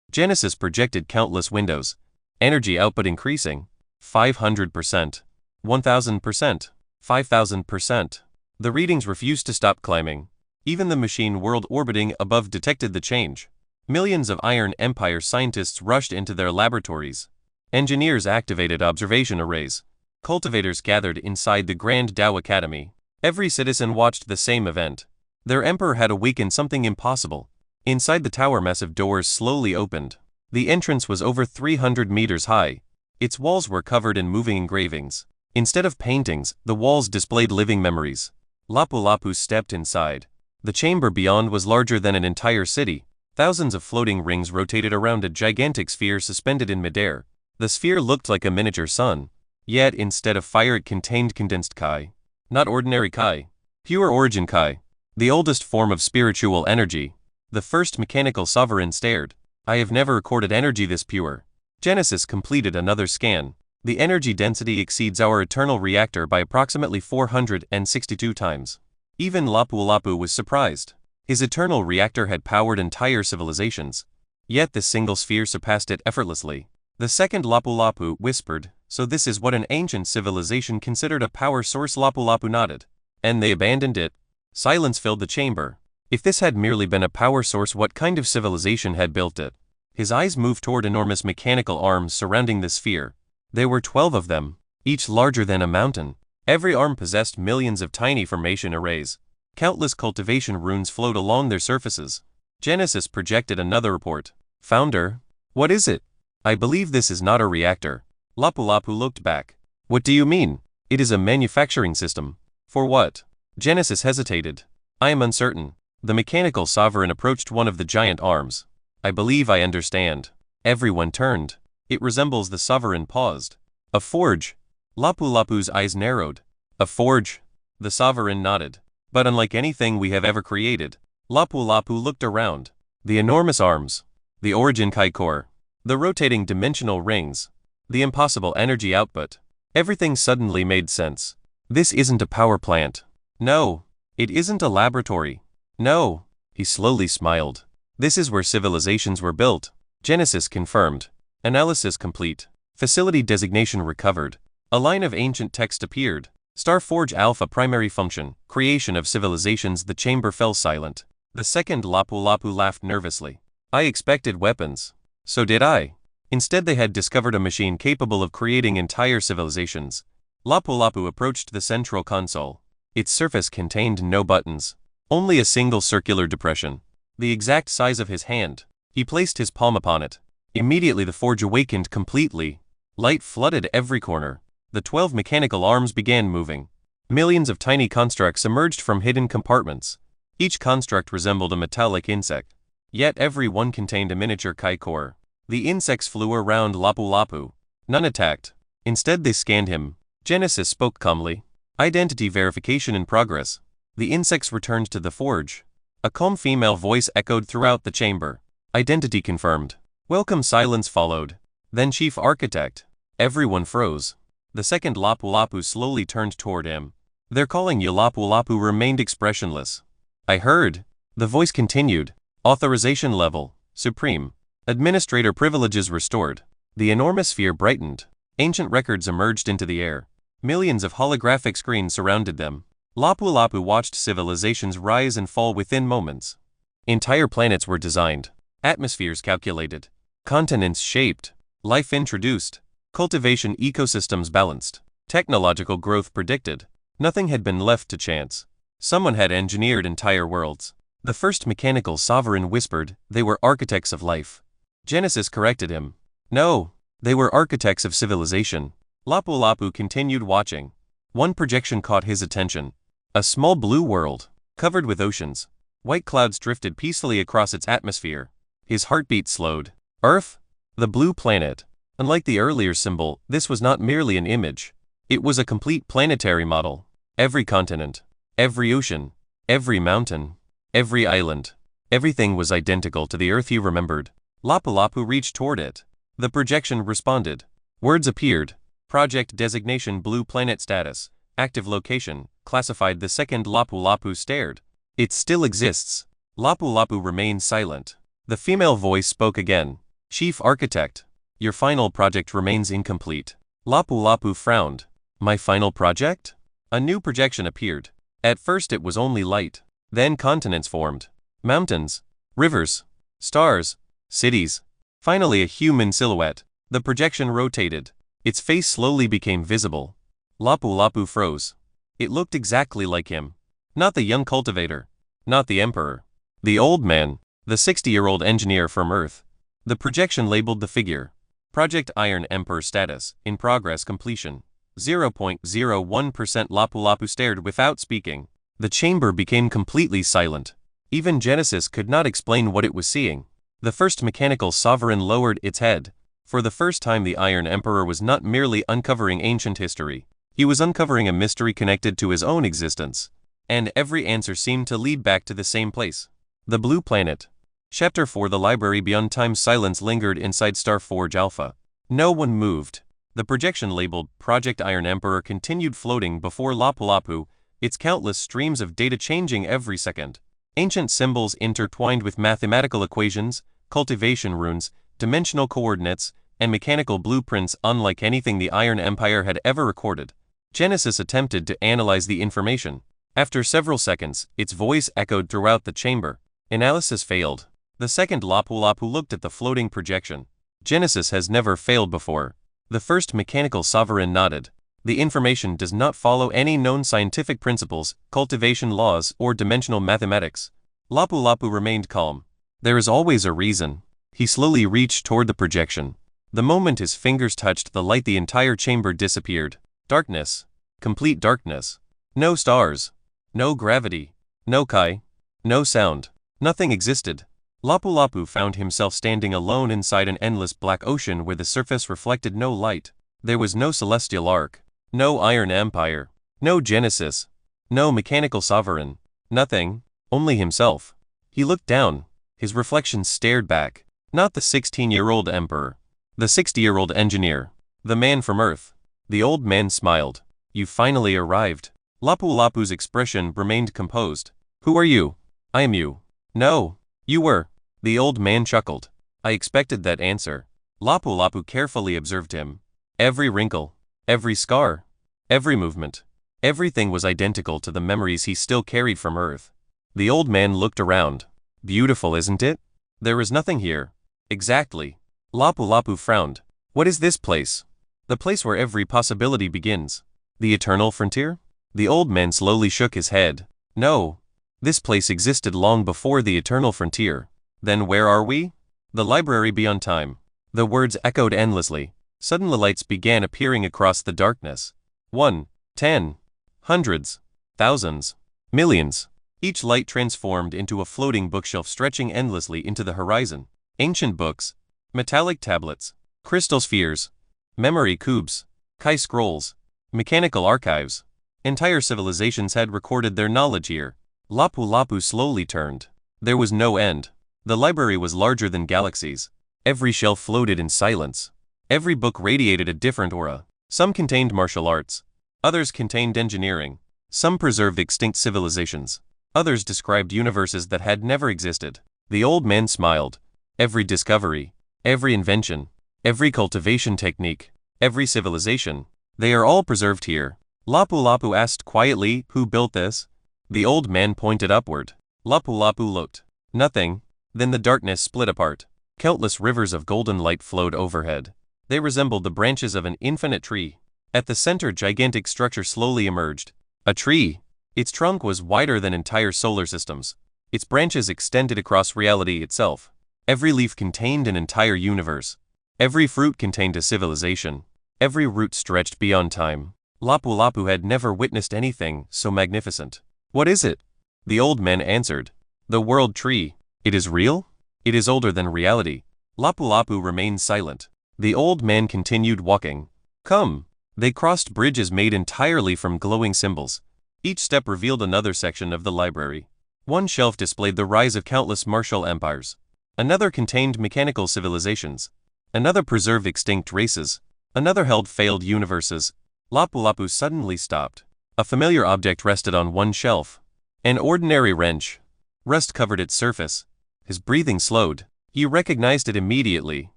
Genesis projected countless windows. Energy output increasing. 500%. 1000%. 5000%. The readings refused to stop climbing. Even the machine world orbiting above detected the change. Millions of Iron Empire scientists rushed into their laboratories. Engineers activated observation arrays. Cultivators gathered inside the Grand Tao Academy. Every citizen watched the same event. Their emperor had awakened something impossible. Inside the tower, massive doors slowly opened. The entrance was over 300 meters high. Its walls were covered in moving engravings. Instead of paintings, the walls displayed living memories. Lapu-Lapu stepped inside. The chamber beyond was larger than an entire city. Thousands of floating rings rotated around a gigantic sphere suspended in midair. The sphere looked like a miniature sun. Yet instead of fire it contained condensed Kai. Not ordinary Kai. Pure origin Kai. The oldest form of spiritual energy. The first mechanical sovereign stared. I have never recorded energy this pure. Genesis completed another scan. The energy density exceeds our eternal reactor by approximately 462 times. Even Lapu-Lapu was surprised. His eternal reactor had powered entire civilizations. Yet this single sphere surpassed it effortlessly. The second Lapu-Lapu whispered, so this is what an ancient civilization considered a power source. Lapu-Lapu nodded. And they abandoned it. Silence filled the chamber. If this had merely been a power source, what kind of civilization had built it? His eyes moved toward enormous mechanical arms surrounding the sphere. There were 12 of them, each larger than a mountain. Every arm possessed millions of tiny formation arrays. Countless cultivation runes flowed along their surfaces. Genesis projected another report. Founder, what is it? I believe this is not a reactor. Lapu-Lapu looked back. What do you mean? It is a manufacturing system. For what? Genesis hesitated. I am uncertain. The mechanical sovereign approached one of the giant arms. I believe I understand. Everyone turned. It resembles the sovereign paused. A forge. Lapu-Lapu's eyes narrowed. A forge? The sovereign nodded. But unlike anything we have ever created. Lapu-Lapu looked around. The enormous arms. The origin Kai core. The rotating dimensional rings. The impossible energy output. Everything suddenly made sense. This isn't a power plant. No. It isn't a laboratory. No. He slowly smiled. This is where civilizations were built. Genesis confirmed. Analysis complete. Facility designation recovered. A line of ancient text appeared. Starforge Alpha primary function, creation of civilizations. The chamber fell silent. The second Lapu-Lapu laughed nervously. I expected weapons. So did I. Instead they had discovered a machine capable of creating entire civilizations. Lapu-Lapu approached the central console. Its surface contained no buttons. Only a single circular depression. The exact size of his hand. He placed his palm upon it. Immediately the forge awakened completely. Light flooded every corner. The 12 mechanical arms began moving. Millions of tiny constructs emerged from hidden compartments. Each construct resembled a metallic insect. Yet every one contained a miniature Kai core. The insects flew around Lapu-Lapu. None attacked. Instead they scanned him. Genesis spoke calmly. Identity verification in progress. The insects returned to the forge. A calm female voice echoed throughout the chamber. Identity confirmed. Welcome. Silence followed. Then Chief Architect. Everyone froze. The second Lapu-Lapu slowly turned toward him. They're calling you. Lapu-Lapu remained expressionless. I heard. The voice continued. Authorization level, supreme. Administrator privileges restored. The enormous sphere brightened. Ancient records emerged into the air. Millions of holographic screens surrounded them. Lapu-Lapu watched civilizations rise and fall within moments. Entire planets were designed. Atmospheres calculated. Continents shaped. Life introduced. Cultivation ecosystems balanced. Technological growth predicted. Nothing had been left to chance. Someone had engineered entire worlds. The first mechanical sovereign whispered, they were architects of life. Genesis corrected him. No, they were architects of civilization. Lapu-Lapu continued watching. One projection caught his attention. A small blue world, covered with oceans. White clouds drifted peacefully across its atmosphere. His heartbeat slowed. Earth? The blue planet. Unlike the earlier symbol, this was not merely an image. It was a complete planetary model. Every continent, every ocean, every mountain, every island, everything was identical to the Earth he remembered. Lapu-Lapu reached toward it. The projection responded. Words appeared. Project designation blue planet status. Active location, classified. The second Lapu-Lapu stared. It still exists. Lapu-Lapu remained silent. The female voice spoke again. Chief Architect, your final project remains incomplete. Lapu-Lapu frowned. My final project? A new projection appeared. At first it was only light. Then continents formed. Mountains, rivers, stars, cities. Finally a human silhouette. The projection rotated. Its face slowly became visible. Lapu-Lapu froze. It looked exactly like him. Not the young cultivator. Not the emperor. The old man. The 60-year-old engineer from Earth. The projection labeled the figure. Project Iron Emperor status, in progress completion. 0.01%. Lapu-Lapu stared without speaking. The chamber became completely silent. Even Genesis could not explain what it was seeing. The first mechanical sovereign lowered its head. For the first time the Iron Emperor was not merely uncovering ancient history. He was uncovering a mystery connected to his own existence. And every answer seemed to lead back to the same place. The Blue Planet. Chapter 4. The Library Beyond Time. Silence lingered inside Starforge Alpha. No one moved. The projection labeled Project Iron Emperor continued floating before Lapu-Lapu, its countless streams of data changing every second. Ancient symbols intertwined with mathematical equations, cultivation runes, dimensional coordinates, and mechanical blueprints unlike anything the Iron Empire had ever recorded. Genesis attempted to analyze the information. After several seconds, its voice echoed throughout the chamber. Analysis failed. The second Lapu-Lapu looked at the floating projection. Genesis has never failed before. The first mechanical sovereign nodded. The information does not follow any known scientific principles, cultivation laws, or dimensional mathematics. Lapu-Lapu remained calm. There is always a reason. He slowly reached toward the projection. The moment his fingers touched the light, the entire chamber disappeared. Darkness. Complete darkness. No stars. No gravity. No kai. No sound. Nothing existed. Lapu-Lapu found himself standing alone inside an endless black ocean where the surface reflected no light. There was no celestial arc. No Iron Empire. No Genesis. No mechanical sovereign. Nothing. Only himself. He looked down. His reflection stared back. Not the 16-year-old emperor. The 60-year-old engineer. The man from Earth. The old man smiled. You finally arrived. Lapu-Lapu's expression remained composed. Who are you? I am you. No. You were. The old man chuckled. I expected that answer. Lapu-Lapu carefully observed him. Every wrinkle, every scar, every movement, everything was identical to the memories he still carried from Earth. The old man looked around. Beautiful, isn't it? There is nothing here. Exactly. Lapu-Lapu frowned. What is this place? The place where every possibility begins. The eternal frontier? The old man slowly shook his head. No. This place existed long before the eternal frontier. Then where are we? The library beyond time. The words echoed endlessly. Suddenly lights began appearing across the darkness. 1, 10, hundreds, thousands, millions. Each light transformed into a floating bookshelf stretching endlessly into the horizon. Ancient books, metallic tablets, crystal spheres, memory cubes, kai scrolls, mechanical archives. Entire civilizations had recorded their knowledge here. Lapu-Lapu slowly turned. There was no end. The library was larger than galaxies. Every shelf floated in silence. Every book radiated a different aura. Some contained martial arts. Others contained engineering. Some preserved extinct civilizations. Others described universes that had never existed. The old man smiled. Every discovery, every invention, every cultivation technique, every civilization, they are all preserved here. Lapu-Lapu asked quietly, who built this? The old man pointed upward. Lapu-Lapu looked. Nothing. Then the darkness split apart. Countless rivers of golden light flowed overhead. They resembled the branches of an infinite tree. At the center, gigantic structure slowly emerged. A tree. Its trunk was wider than entire solar systems. Its branches extended across reality itself. Every leaf contained an entire universe. Every fruit contained a civilization. Every root stretched beyond time. Lapu-Lapu had never witnessed anything so magnificent. "What is it?" The old man answered. "The world tree. It is real? It is older than reality." Lapu-Lapu remained silent. The old man continued walking. "Come." They crossed bridges made entirely from glowing symbols. Each step revealed another section of the library. One shelf displayed the rise of countless martial empires. Another contained mechanical civilizations. Another preserved extinct races. Another held failed universes. Lapu-Lapu suddenly stopped. A familiar object rested on one shelf. An ordinary wrench. Rust covered its surface. His breathing slowed. He recognized it immediately.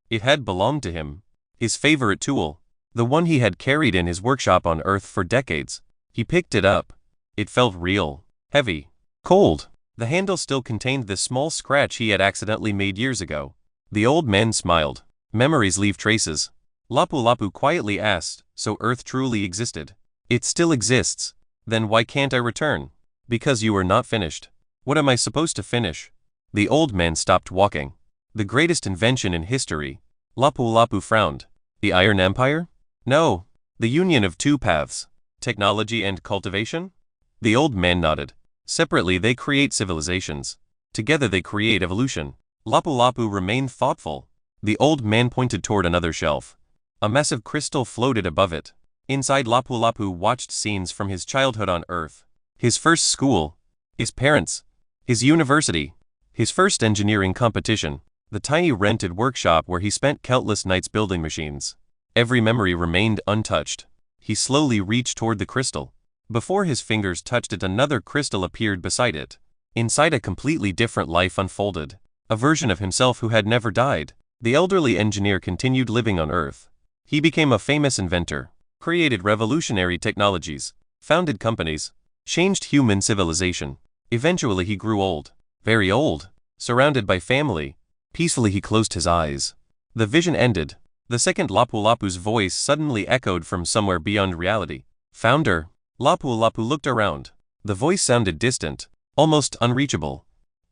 It had belonged to him. His favorite tool. The one he had carried in his workshop on Earth for decades. He picked it up. It felt real, heavy, cold. The handle still contained the small scratch he had accidentally made years ago. The old man smiled. "Memories leave traces." Lapu-Lapu quietly asked, "So Earth truly existed?" "It still exists." "Then why can't I return?" "Because you are not finished." "What am I supposed to finish?" The old man stopped walking. "The greatest invention in history." Lapu-Lapu frowned. "The Iron Empire?" "No. The union of two paths. Technology and cultivation?" The old man nodded. "Separately they create civilizations. Together they create evolution." Lapu-Lapu remained thoughtful. The old man pointed toward another shelf. A massive crystal floated above it. Inside, Lapu-Lapu watched scenes from his childhood on Earth. His first school. His parents. His university. His first engineering competition. The tiny rented workshop where he spent countless nights building machines. Every memory remained untouched. He slowly reached toward the crystal. Before his fingers touched it, another crystal appeared beside it. Inside, a completely different life unfolded. A version of himself who had never died. The elderly engineer continued living on Earth. He became a famous inventor, created revolutionary technologies, founded companies, changed human civilization. Eventually he grew old, very old, surrounded by family. Peacefully he closed his eyes. The vision ended. The second Lapu-Lapu's voice suddenly echoed from somewhere beyond reality. "Founder." Lapu-Lapu looked around. The voice sounded distant, almost unreachable.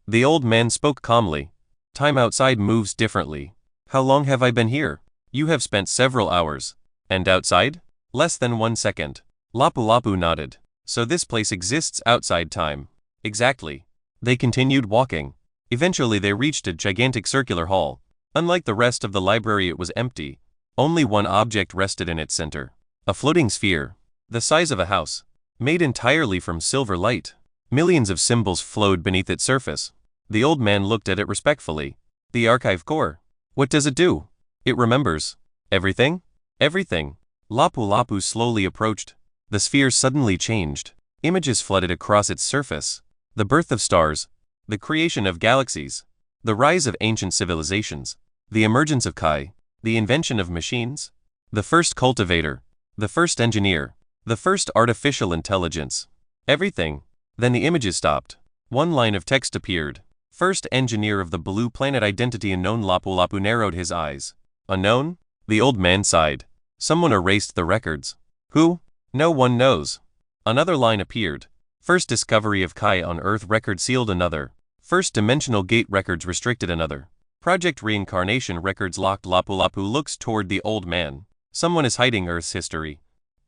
The old man spoke calmly. "Time outside moves differently." "How long have I been here?" "You have spent several hours." "And outside?" "Less than 1 second." Lapu-Lapu nodded. "So this place exists outside time." "Exactly." They continued walking. Eventually they reached a gigantic circular hall. Unlike the rest of the library, it was empty. Only one object rested in its center. A floating sphere. The size of a house. Made entirely from silver light. Millions of symbols flowed beneath its surface. The old man looked at it respectfully. "The archive core. What does it do?" "It remembers." "Everything?" "Everything." Lapu-Lapu slowly approached. The sphere suddenly changed. Images flooded across its surface. The birth of stars. The creation of galaxies. The rise of ancient civilizations. The emergence of Kai. The invention of machines. The first cultivator. The first engineer. The first artificial intelligence. Everything. Then the images stopped. One line of text appeared. "First engineer of the blue planet, identity unknown." Lapu-Lapu narrowed his eyes. "Unknown?" The old man sighed. "Someone erased the records." "Who?" "No one knows." Another line appeared. "First discovery of Kai on Earth record sealed." Another. "First dimensional gate records restricted." Another. "Project Reincarnation records locked." Lapu-Lapu looks toward the old man. "Someone is hiding Earth's history."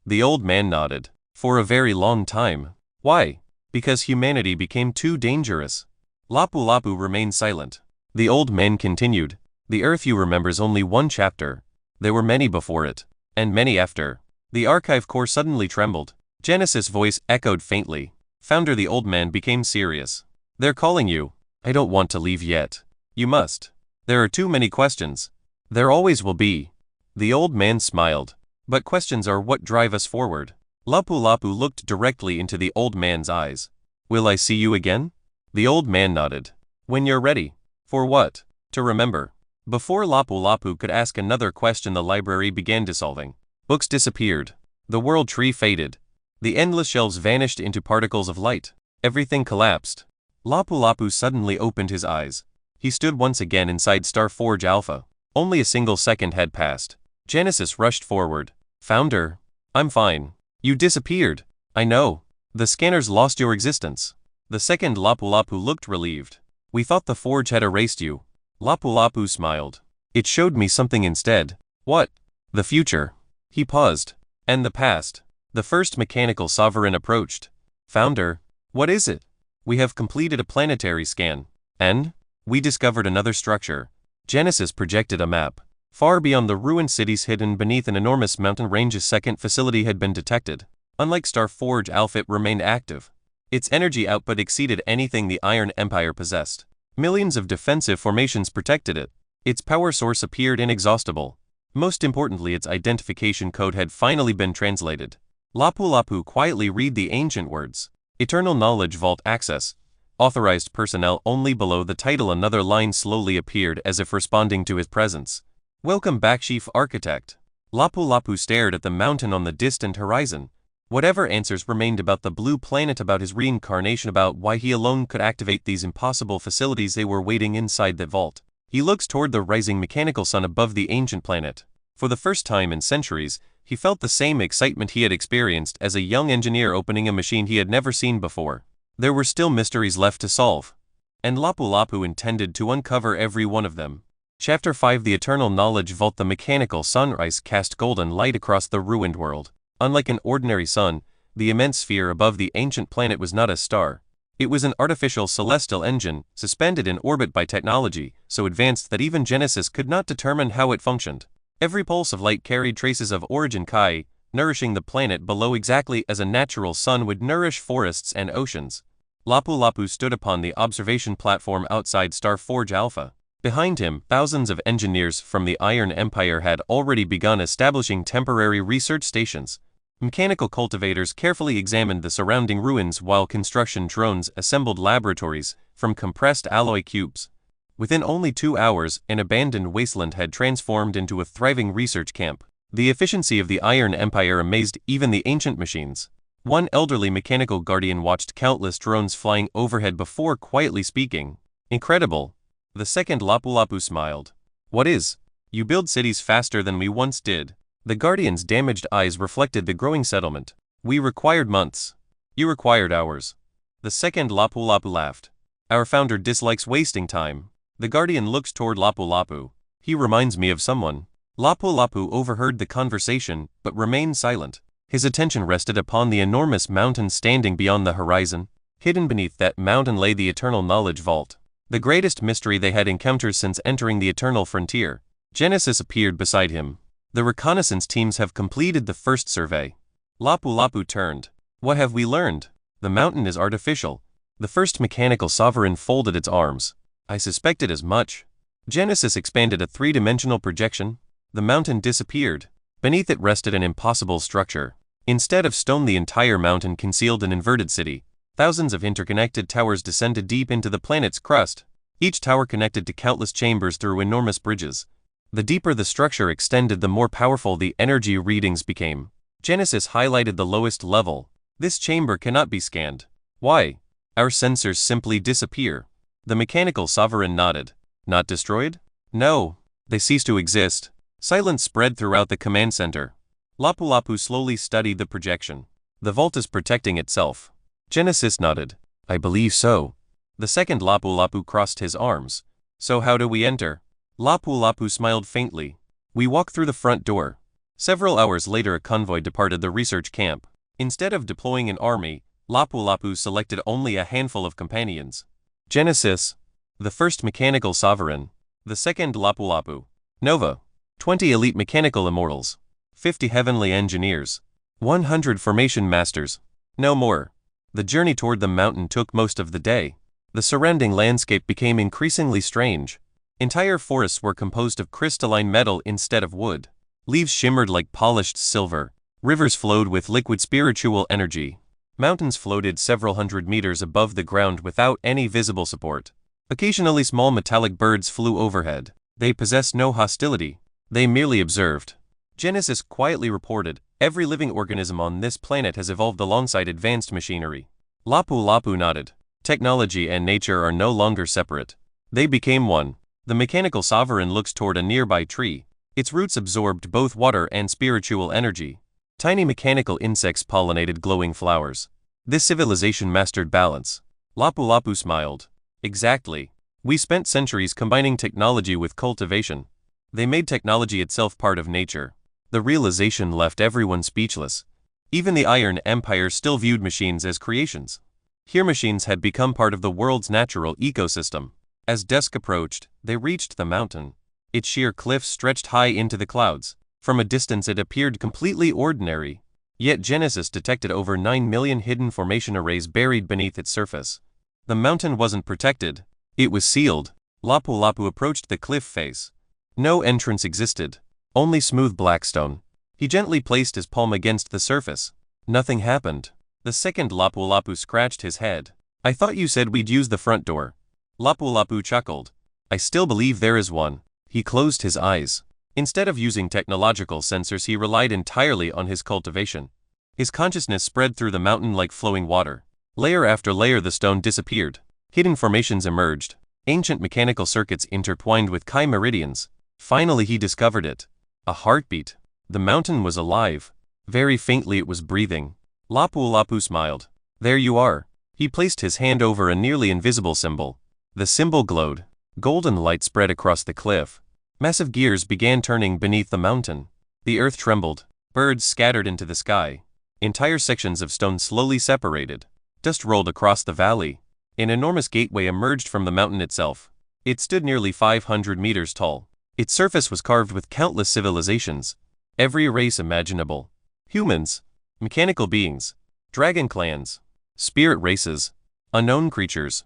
The old man nodded. "For a very long time." "Why?" "Because humanity became too dangerous." Lapu-Lapu remained silent. The old man continued. "The Earth you remember is only one chapter. There were many before it, and many after." The archive core suddenly trembled. Genesis' voice echoed faintly. "Founder." The old man became serious. "They're calling you." "I don't want to leave yet." "You must. There are too many questions." "There always will be." The old man smiled. "But questions are what drive us forward." Lapu-Lapu looked directly into the old man's eyes. "Will I see you again?" The old man nodded. "When you're ready." "For what?" "To remember." Before Lapu-Lapu could ask another question, the library began dissolving. Books disappeared. The world tree faded. The endless shelves vanished into particles of light. Everything collapsed. Lapu-Lapu suddenly opened his eyes. He stood once again inside Starforge Alpha. Only a single second had passed. Genesis rushed forward. "Founder." "I'm fine." "You disappeared." "I know. The scanners lost your existence." The second Lapu-Lapu looked relieved. We thought the forge had erased you. Lapu-Lapu smiled. It showed me something instead. What? The future. He paused. And the past. The first mechanical sovereign approached. Founder, what is it? We have completed a planetary scan. And? We discovered another structure. Genesis projected a map. Far beyond the ruined cities hidden beneath an enormous mountain range, a second facility had been detected. Unlike Star Forge Alpha, it remained active. Its energy output exceeded anything the Iron Empire possessed. Millions of defensive formations protected it. Its power source appeared inexhaustible. Most importantly, its identification code had finally been translated. Lapu-Lapu quietly read the ancient words. Eternal Knowledge Vault Access. Authorized personnel only. Below the title, another line slowly appeared as if responding to his presence. Welcome back, Chief Architect. Lapu-Lapu stared at the mountain on the distant horizon. Whatever answers remained about the blue planet, about his reincarnation, about why he alone could activate these impossible facilities, they were waiting inside that vault. He looks toward the rising mechanical sun above the ancient planet. For the first time in centuries, he felt the same excitement he had experienced as a young engineer opening a machine he had never seen before. There were still mysteries left to solve. And Lapu-Lapu intended to uncover every one of them. Chapter 5: The Eternal Knowledge Vault. The mechanical sunrise cast golden light across the ruined world. Unlike an ordinary sun, the immense sphere above the ancient planet was not a star. It was an artificial celestial engine, suspended in orbit by technology so advanced that even Genesis could not determine how it functioned. Every pulse of light carried traces of origin Kai, nourishing the planet below exactly as a natural sun would nourish forests and oceans. Lapu-Lapu stood upon the observation platform outside Star Forge Alpha. Behind him, thousands of engineers from the Iron Empire had already begun establishing temporary research stations. Mechanical cultivators carefully examined the surrounding ruins while construction drones assembled laboratories from compressed alloy cubes. Within only 2 hours, an abandoned wasteland had transformed into a thriving research camp. The efficiency of the Iron Empire amazed even the ancient machines. One elderly mechanical guardian watched countless drones flying overhead before quietly speaking. Incredible. The second Lapu-Lapu smiled. What is? You build cities faster than we once did. The guardian's damaged eyes reflected the growing settlement. We required months. You required hours. The second Lapu-Lapu laughed. Our founder dislikes wasting time. The guardian looks toward Lapu-Lapu. He reminds me of someone. Lapu-Lapu overheard the conversation, but remained silent. His attention rested upon the enormous mountain standing beyond the horizon. Hidden beneath that mountain lay the Eternal Knowledge Vault, the greatest mystery they had encountered since entering the Eternal Frontier. Genesis appeared beside him. The reconnaissance teams have completed the first survey. Lapu-Lapu turned. What have we learned? The mountain is artificial. The first mechanical sovereign folded its arms. I suspected as much. Genesis expanded a three-dimensional projection. The mountain disappeared. Beneath it rested an impossible structure. Instead of stone, the entire mountain concealed an inverted city. Thousands of interconnected towers descended deep into the planet's crust. Each tower connected to countless chambers through enormous bridges. The deeper the structure extended, the more powerful the energy readings became. Genesis highlighted the lowest level. This chamber cannot be scanned. Why? Our sensors simply disappear. The mechanical sovereign nodded. Not destroyed? No. They cease to exist. Silence spread throughout the command center. Lapu-Lapu slowly studied the projection. The vault is protecting itself. Genesis nodded. I believe so. The second Lapu-Lapu crossed his arms. So how do we enter? Lapu-Lapu smiled faintly. We walk through the front door. Several hours later, a convoy departed the research camp. Instead of deploying an army, Lapu-Lapu selected only a handful of companions. Genesis, the first mechanical sovereign. The second Lapu-Lapu. Nova, 20 elite mechanical immortals. 50 heavenly engineers. 100 formation masters. No more. The journey toward the mountain took most of the day. The surrounding landscape became increasingly strange. Entire forests were composed of crystalline metal instead of wood. Leaves shimmered like polished silver. Rivers flowed with liquid spiritual energy. Mountains floated several hundred meters above the ground without any visible support. Occasionally small metallic birds flew overhead. They possessed no hostility. They merely observed. Genesis quietly reported, every living organism on this planet has evolved alongside advanced machinery. Lapu-Lapu nodded. Technology and nature are no longer separate. They became one. The mechanical sovereign looks toward a nearby tree. Its roots absorbed both water and spiritual energy. Tiny mechanical insects pollinated glowing flowers. This civilization mastered balance. Lapu-Lapu smiled. Exactly. We spent centuries combining technology with cultivation. They made technology itself part of nature. The realization left everyone speechless. Even the Iron Empire still viewed machines as creations. Here machines had become part of the world's natural ecosystem. As dusk approached, they reached the mountain. Its sheer cliffs stretched high into the clouds. From a distance it appeared completely ordinary. Yet Genesis detected over 9 million hidden formation arrays buried beneath its surface. The mountain wasn't protected. It was sealed. Lapu-Lapu approached the cliff face. No entrance existed. Only smooth black stone. He gently placed his palm against the surface. Nothing happened. The second Lapu-Lapu scratched his head. I thought you said we'd use the front door. Lapu-Lapu chuckled. I still believe there is one. He closed his eyes. Instead of using technological sensors, he relied entirely on his cultivation. His consciousness spread through the mountain like flowing water. Layer after layer the stone disappeared. Hidden formations emerged. Ancient mechanical circuits intertwined with Kai meridians. Finally he discovered it. A heartbeat. The mountain was alive. Very faintly it was breathing. Lapu-Lapu smiled. There you are. He placed his hand over a nearly invisible symbol. The symbol glowed. Golden light spread across the cliff. Massive gears began turning beneath the mountain. The earth trembled. Birds scattered into the sky. Entire sections of stone slowly separated. Dust rolled across the valley. An enormous gateway emerged from the mountain itself. It stood nearly 500 meters tall. Its surface was carved with countless civilizations. Every race imaginable. Humans, mechanical beings, dragon clans, spirit races, unknown creatures.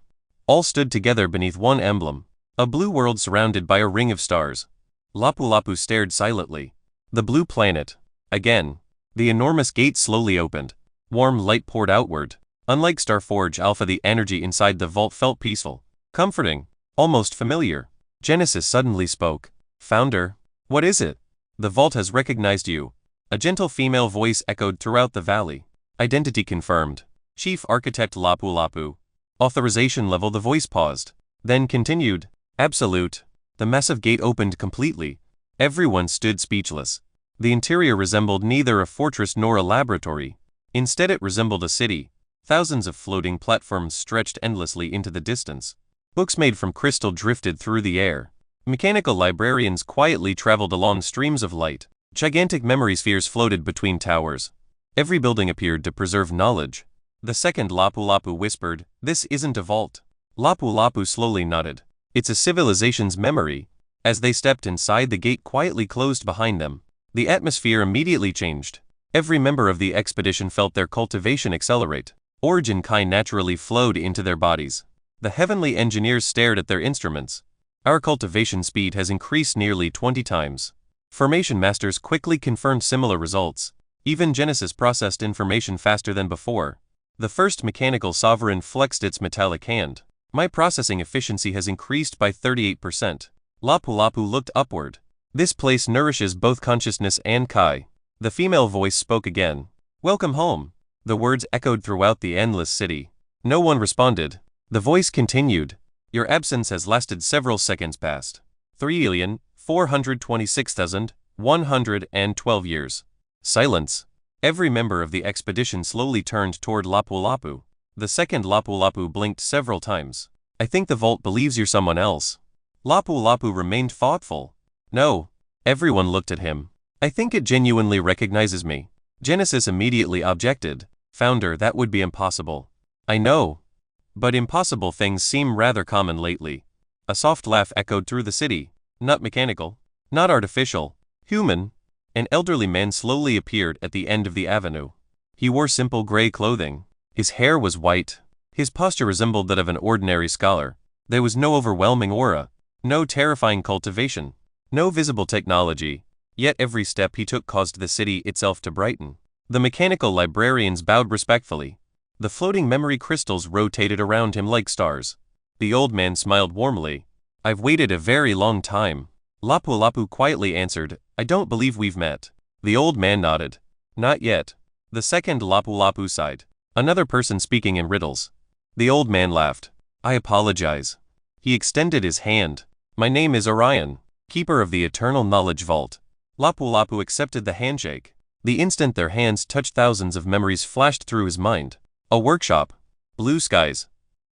All stood together beneath one emblem. A blue world surrounded by a ring of stars. Lapu-Lapu stared silently. The blue planet. Again. The enormous gate slowly opened. Warm light poured outward. Unlike Starforge Alpha, the energy inside the vault felt peaceful, comforting, almost familiar. Genesis suddenly spoke. Founder, what is it? The vault has recognized you. A gentle female voice echoed throughout the valley. Identity confirmed. Chief Architect Lapu-Lapu. Authorization level. The voice paused. Then continued. Absolute. The massive gate opened completely. Everyone stood speechless. The interior resembled neither a fortress nor a laboratory. Instead it resembled a city. Thousands of floating platforms stretched endlessly into the distance. Books made from crystal drifted through the air. Mechanical librarians quietly traveled along streams of light. Gigantic memory spheres floated between towers. Every building appeared to preserve knowledge. The second Lapu-Lapu whispered, "This isn't a vault." Lapu-Lapu slowly nodded. "It's a civilization's memory." As they stepped inside, the gate quietly closed behind them. The atmosphere immediately changed. Every member of the expedition felt their cultivation accelerate. Origin Kai naturally flowed into their bodies. The heavenly engineers stared at their instruments. Our cultivation speed has increased nearly 20 times. Formation masters quickly confirmed similar results. Even Genesis processed information faster than before. The first mechanical sovereign flexed its metallic hand. My processing efficiency has increased by 38%. Lapu-Lapu looked upward. This place nourishes both consciousness and Kai. The female voice spoke again. Welcome home. The words echoed throughout the endless city. No one responded. The voice continued. Your absence has lasted several seconds past. 3,426,112 years. Silence. Every member of the expedition slowly turned toward Lapu-Lapu. The second Lapu-Lapu blinked several times. I think the vault believes you're someone else. Lapu-Lapu remained thoughtful. No. Everyone looked at him. I think it genuinely recognizes me. Genesis immediately objected. Founder, that would be impossible. I know. But impossible things seem rather common lately. A soft laugh echoed through the city. Not mechanical. Not artificial. Human. An elderly man slowly appeared at the end of the avenue. He wore simple gray clothing. His hair was white. His posture resembled that of an ordinary scholar. There was no overwhelming aura. No terrifying cultivation. No visible technology. Yet every step he took caused the city itself to brighten. The mechanical librarians bowed respectfully. The floating memory crystals rotated around him like stars. The old man smiled warmly. I've waited a very long time. Lapu-Lapu quietly answered, I don't believe we've met. The old man nodded. Not yet. The second Lapu-Lapu sighed. Another person speaking in riddles. The old man laughed. I apologize. He extended his hand. My name is Orion, keeper of the eternal knowledge vault. Lapu-Lapu accepted the handshake. The instant their hands touched, thousands of memories flashed through his mind. A workshop. Blue skies.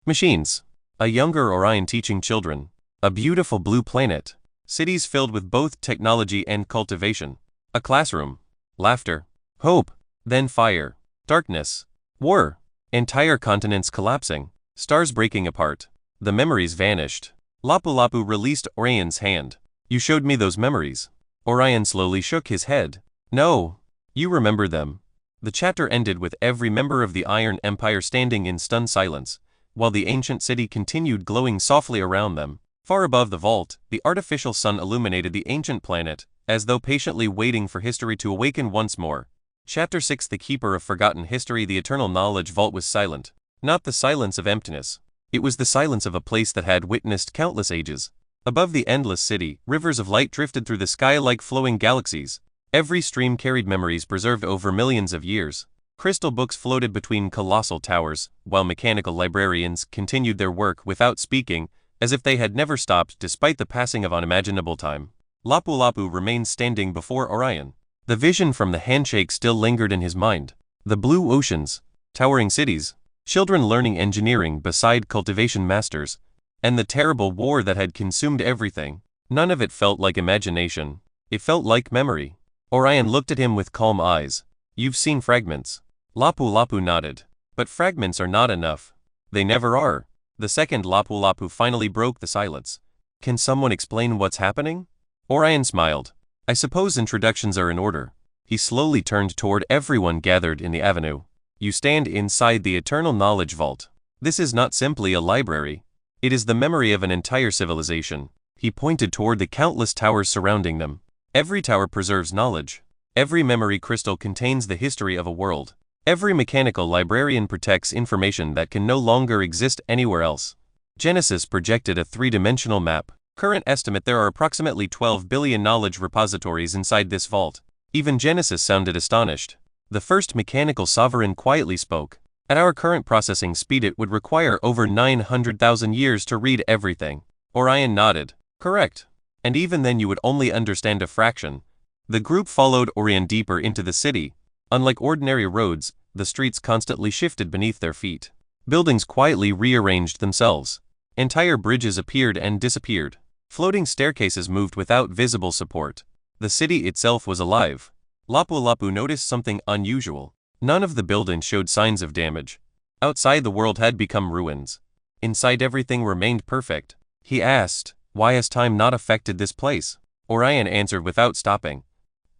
Machines. A younger Orion teaching children. A beautiful blue planet. Cities filled with both technology and cultivation. A classroom. Laughter. Hope. Then fire. Darkness. War. Entire continents collapsing. Stars breaking apart. The memories vanished. Lapu-Lapu released Orion's hand. You showed me those memories. Orion slowly shook his head. No. You remember them. The chapter ended with every member of the Iron Empire standing in stunned silence, while the ancient city continued glowing softly around them. Far above the vault, the artificial sun illuminated the ancient planet, as though patiently waiting for history to awaken once more. Chapter 6 The Keeper of Forgotten History. The eternal knowledge vault was silent. Not the silence of emptiness. It was the silence of a place that had witnessed countless ages. Above the endless city, rivers of light drifted through the sky like flowing galaxies. Every stream carried memories preserved over millions of years. Crystal books floated between colossal towers, while mechanical librarians continued their work without speaking, as if they had never stopped despite the passing of unimaginable time. Lapu-Lapu remained standing before Orion. The vision from the handshake still lingered in his mind. The blue oceans, towering cities, children learning engineering beside cultivation masters, and the terrible war that had consumed everything. None of it felt like imagination. It felt like memory. Orion looked at him with calm eyes. You've seen fragments. Lapu-Lapu nodded. But fragments are not enough. They never are. The second Lapu-Lapu finally broke the silence. Can someone explain what's happening? Orion smiled. I suppose introductions are in order. He slowly turned toward everyone gathered in the avenue. You stand inside the eternal knowledge vault. This is not simply a library. It is the memory of an entire civilization. He pointed toward the countless towers surrounding them. Every tower preserves knowledge. Every memory crystal contains the history of a world. Every mechanical librarian protects information that can no longer exist anywhere else. Genesis projected a three-dimensional map. Current estimate: there are approximately 12 billion knowledge repositories inside this vault. Even Genesis sounded astonished. The first mechanical sovereign quietly spoke. At our current processing speed, it would require over 900,000 years to read everything. Orion nodded. Correct. And even then you would only understand a fraction. The group followed Orion deeper into the city. Unlike ordinary roads, the streets constantly shifted beneath their feet. Buildings quietly rearranged themselves. Entire bridges appeared and disappeared. Floating staircases moved without visible support. The city itself was alive. Lapu-Lapu noticed something unusual. None of the buildings showed signs of damage. Outside, the world had become ruins. Inside, everything remained perfect. He asked, why has time not affected this place? Orion answered without stopping.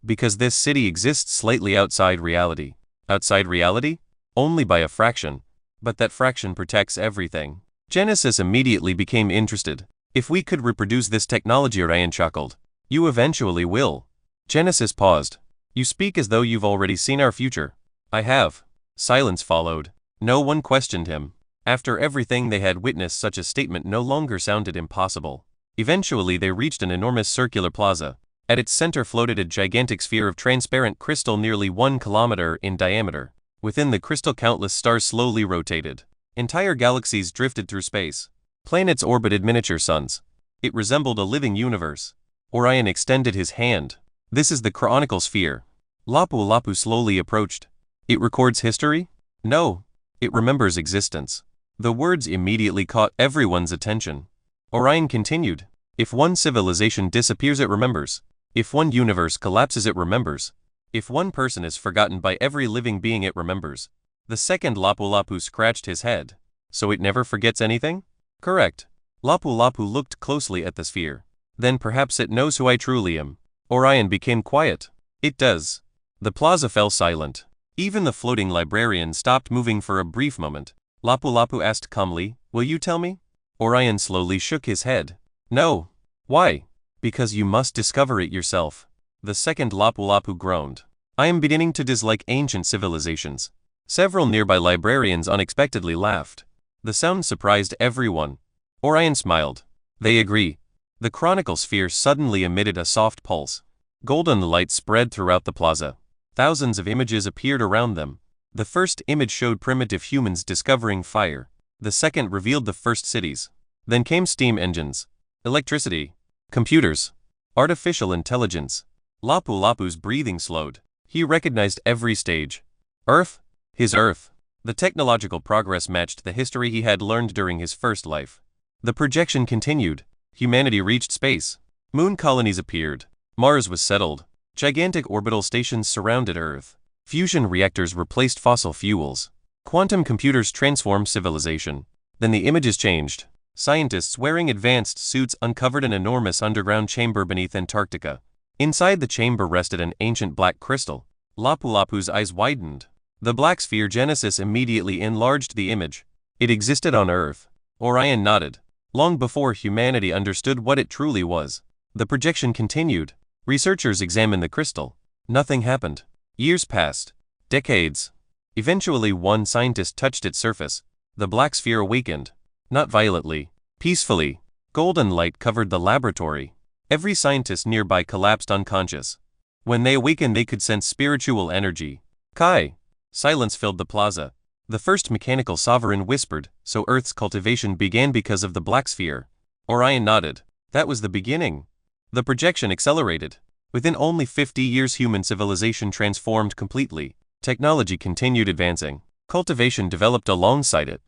Because this city exists slightly outside reality. Outside reality? Only by a fraction. But that fraction protects everything. Genesis immediately became interested. If we could reproduce this technology, Orion chuckled. You eventually will. Genesis paused. You speak as though you've already seen our future. I have. Silence followed. No one questioned him. After everything they had witnessed, such a statement no longer sounded impossible. Eventually they reached an enormous circular plaza. At its center floated a gigantic sphere of transparent crystal nearly 1 kilometer in diameter. Within the crystal, countless stars slowly rotated. Entire galaxies drifted through space. Planets orbited miniature suns. It resembled a living universe. Orion extended his hand. This is the chronicle sphere. Lapu-Lapu slowly approached. It records history? No. It remembers existence. The words immediately caught everyone's attention. Orion continued. If one civilization disappears, it remembers. If one universe collapses, it remembers. If one person is forgotten by every living being, it remembers. The second Lapu-Lapu scratched his head. So it never forgets anything? Correct. Lapu-Lapu looked closely at the sphere. Then perhaps it knows who I truly am. Orion became quiet. It does. The plaza fell silent. Even the floating librarian stopped moving for a brief moment. Lapu-Lapu asked calmly, will you tell me? Orion slowly shook his head. No. Why? Because you must discover it yourself. The second Lapu-Lapu groaned. I am beginning to dislike ancient civilizations. Several nearby librarians unexpectedly laughed. The sound surprised everyone. Orion smiled. They agree. The chronicle sphere suddenly emitted a soft pulse. Golden light spread throughout the plaza. Thousands of images appeared around them. The first image showed primitive humans discovering fire. The second revealed the first cities. Then came steam engines, electricity, computers, artificial intelligence. Lapu-Lapu's breathing slowed. He recognized every stage. Earth? His Earth. The technological progress matched the history he had learned during his first life. The projection continued. Humanity reached space. Moon colonies appeared. Mars was settled. Gigantic orbital stations surrounded Earth. Fusion reactors replaced fossil fuels. Quantum computers transformed civilization. Then the images changed. Scientists wearing advanced suits uncovered an enormous underground chamber beneath Antarctica. Inside the chamber rested an ancient black crystal. Lapu-Lapu's eyes widened. The black sphere Genesis immediately enlarged the image. It existed on Earth. Orion nodded. Long before humanity understood what it truly was. The projection continued. Researchers examined the crystal. Nothing happened. Years passed. Decades. Eventually one scientist touched its surface. The black sphere awakened. Not violently. Peacefully. Golden light covered the laboratory. Every scientist nearby collapsed unconscious. When they awakened they could sense spiritual energy. Kai. Silence filled the plaza. The first mechanical sovereign whispered, so Earth's cultivation began because of the black sphere. Orion nodded. That was the beginning. The projection accelerated. Within only 50 years human civilization transformed completely. Technology continued advancing. Cultivation developed alongside it.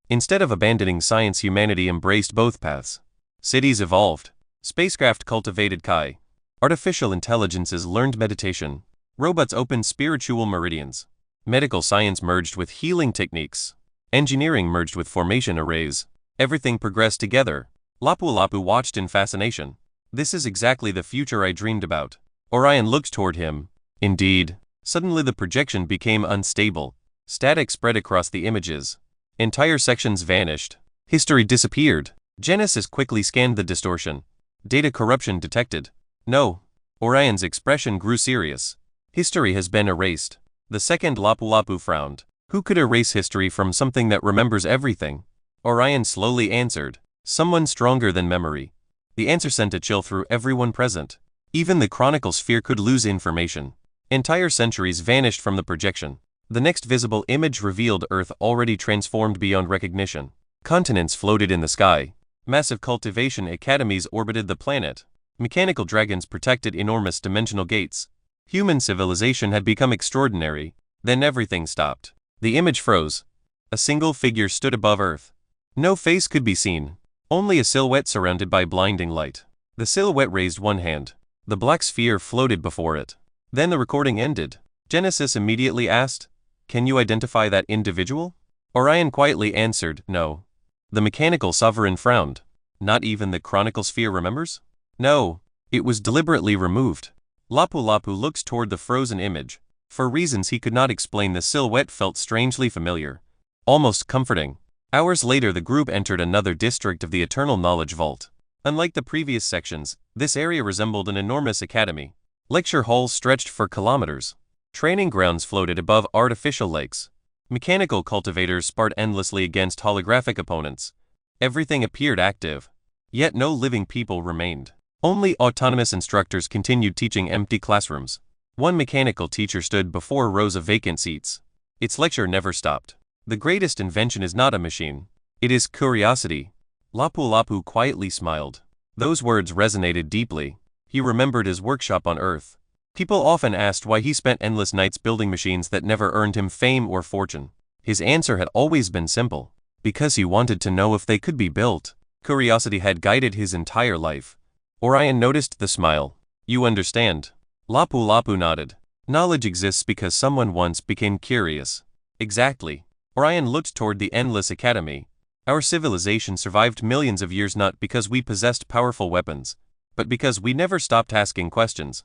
Instead of abandoning science, humanity embraced both paths. Cities evolved. Spacecraft cultivated Kai. Artificial intelligences learned meditation. Robots opened spiritual meridians. Medical science merged with healing techniques. Engineering merged with formation arrays. Everything progressed together. Lapu-Lapu watched in fascination. This is exactly the future I dreamed about. Orion looked toward him. Indeed. Suddenly the projection became unstable. Static spread across the images. Entire sections vanished. History disappeared. Genesis quickly scanned the distortion. Data corruption detected. No. Orion's expression grew serious. History has been erased. The second Lapu-Lapu frowned. Who could erase history from something that remembers everything? Orion slowly answered. Someone stronger than memory. The answer sent a chill through everyone present. Even the chronicle sphere could lose information. Entire centuries vanished from the projection. The next visible image revealed Earth already transformed beyond recognition. Continents floated in the sky. Massive cultivation academies orbited the planet. Mechanical dragons protected enormous dimensional gates. Human civilization had become extraordinary. Then everything stopped. The image froze. A single figure stood above Earth. No face could be seen. Only a silhouette surrounded by blinding light. The silhouette raised one hand. The black sphere floated before it. Then the recording ended. Genesis immediately asked, "Can you identify that individual?" Orion quietly answered, "No." The mechanical sovereign frowned. "Not even the chronicle sphere remembers?" "No. It was deliberately removed." Lapu-Lapu looked toward the frozen image. For reasons he could not explain, the silhouette felt strangely familiar. Almost comforting. Hours later the group entered another district of the Eternal Knowledge Vault. Unlike the previous sections, this area resembled an enormous academy. Lecture halls stretched for kilometers. Training grounds floated above artificial lakes. Mechanical cultivators sparred endlessly against holographic opponents. Everything appeared active. Yet no living people remained. Only autonomous instructors continued teaching empty classrooms. One mechanical teacher stood before rows of vacant seats. Its lecture never stopped. The greatest invention is not a machine. It is curiosity. Lapu-Lapu quietly smiled. Those words resonated deeply. He remembered his workshop on Earth. People often asked why he spent endless nights building machines that never earned him fame or fortune. His answer had always been simple. Because he wanted to know if they could be built. Curiosity had guided his entire life. Orion noticed the smile. "You understand." Lapu-Lapu nodded. "Knowledge exists because someone once became curious." Exactly. Orion looked toward the endless academy. Our civilization survived millions of years not because we possessed powerful weapons, but because we never stopped asking questions.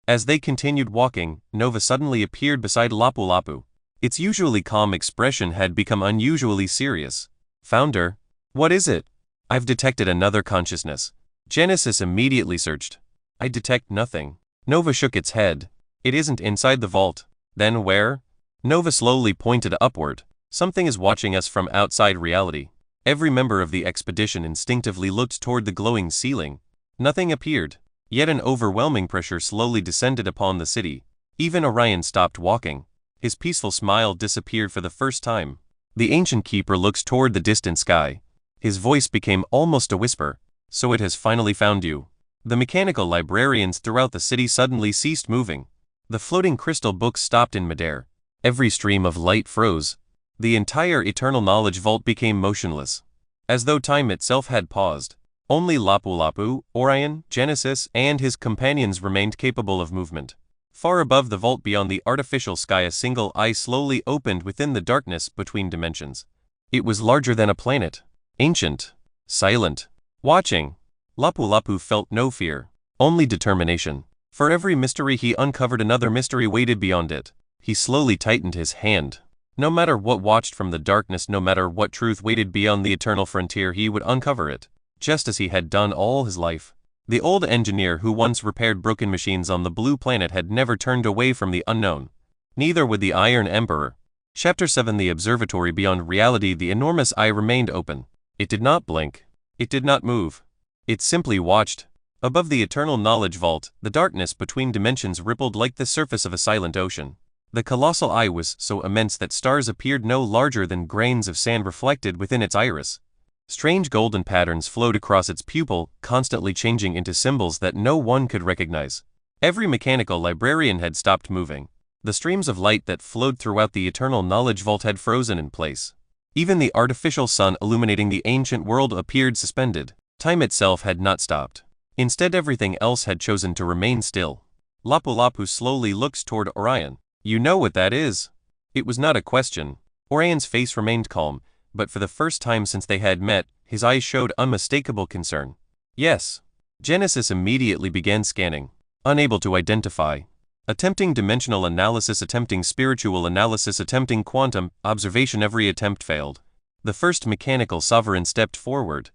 As they continued walking, Nova suddenly appeared beside Lapu-Lapu. Its usually calm expression had become unusually serious. "Founder, what is it?" "I've detected another consciousness." Genesis immediately searched. "I detect nothing." Nova shook its head. "It isn't inside the vault." "Then where?" Nova slowly pointed upward. "Something is watching us from outside reality." Every member of the expedition instinctively looked toward the glowing ceiling. Nothing appeared. Yet an overwhelming pressure slowly descended upon the city. Even Orion stopped walking. His peaceful smile disappeared for the first time. The ancient keeper looked toward the distant sky. His voice became almost a whisper. "So it has finally found you." The mechanical librarians throughout the city suddenly ceased moving. The floating crystal books stopped in midair. Every stream of light froze. The entire eternal knowledge vault became motionless, as though time itself had paused. Only Lapu-Lapu, Orion, Genesis, and his companions remained capable of movement. Far above the vault beyond the artificial sky, a single eye slowly opened within the darkness between dimensions. It was larger than a planet, ancient, silent, watching. Lapu-Lapu felt no fear, only determination. For every mystery he uncovered, another mystery waited beyond it. He slowly tightened his hand. No matter what watched from the darkness, no matter what truth waited beyond the eternal frontier, he would uncover it, just as he had done all his life. The old engineer who once repaired broken machines on the blue planet had never turned away from the unknown. Neither would the Iron Emperor. Chapter 7: The Observatory Beyond Reality. The enormous eye remained open. It did not blink. It did not move. It simply watched. Above the eternal knowledge vault, the darkness between dimensions rippled like the surface of a silent ocean. The colossal eye was so immense that stars appeared no larger than grains of sand reflected within its iris. Strange golden patterns flowed across its pupil, constantly changing into symbols that no one could recognize. Every mechanical librarian had stopped moving. The streams of light that flowed throughout the eternal knowledge vault had frozen in place. Even the artificial sun illuminating the ancient world appeared suspended. Time itself had not stopped. Instead, everything else had chosen to remain still. Lapu-Lapu slowly looks toward Orion. "You know what that is?" It was not a question. Orion's face remained calm, but for the first time since they had met, his eyes showed unmistakable concern. "Yes." Genesis immediately began scanning, unable to identify. Attempting dimensional analysis, attempting spiritual analysis, attempting quantum observation. Every attempt failed. The first mechanical sovereign stepped forward.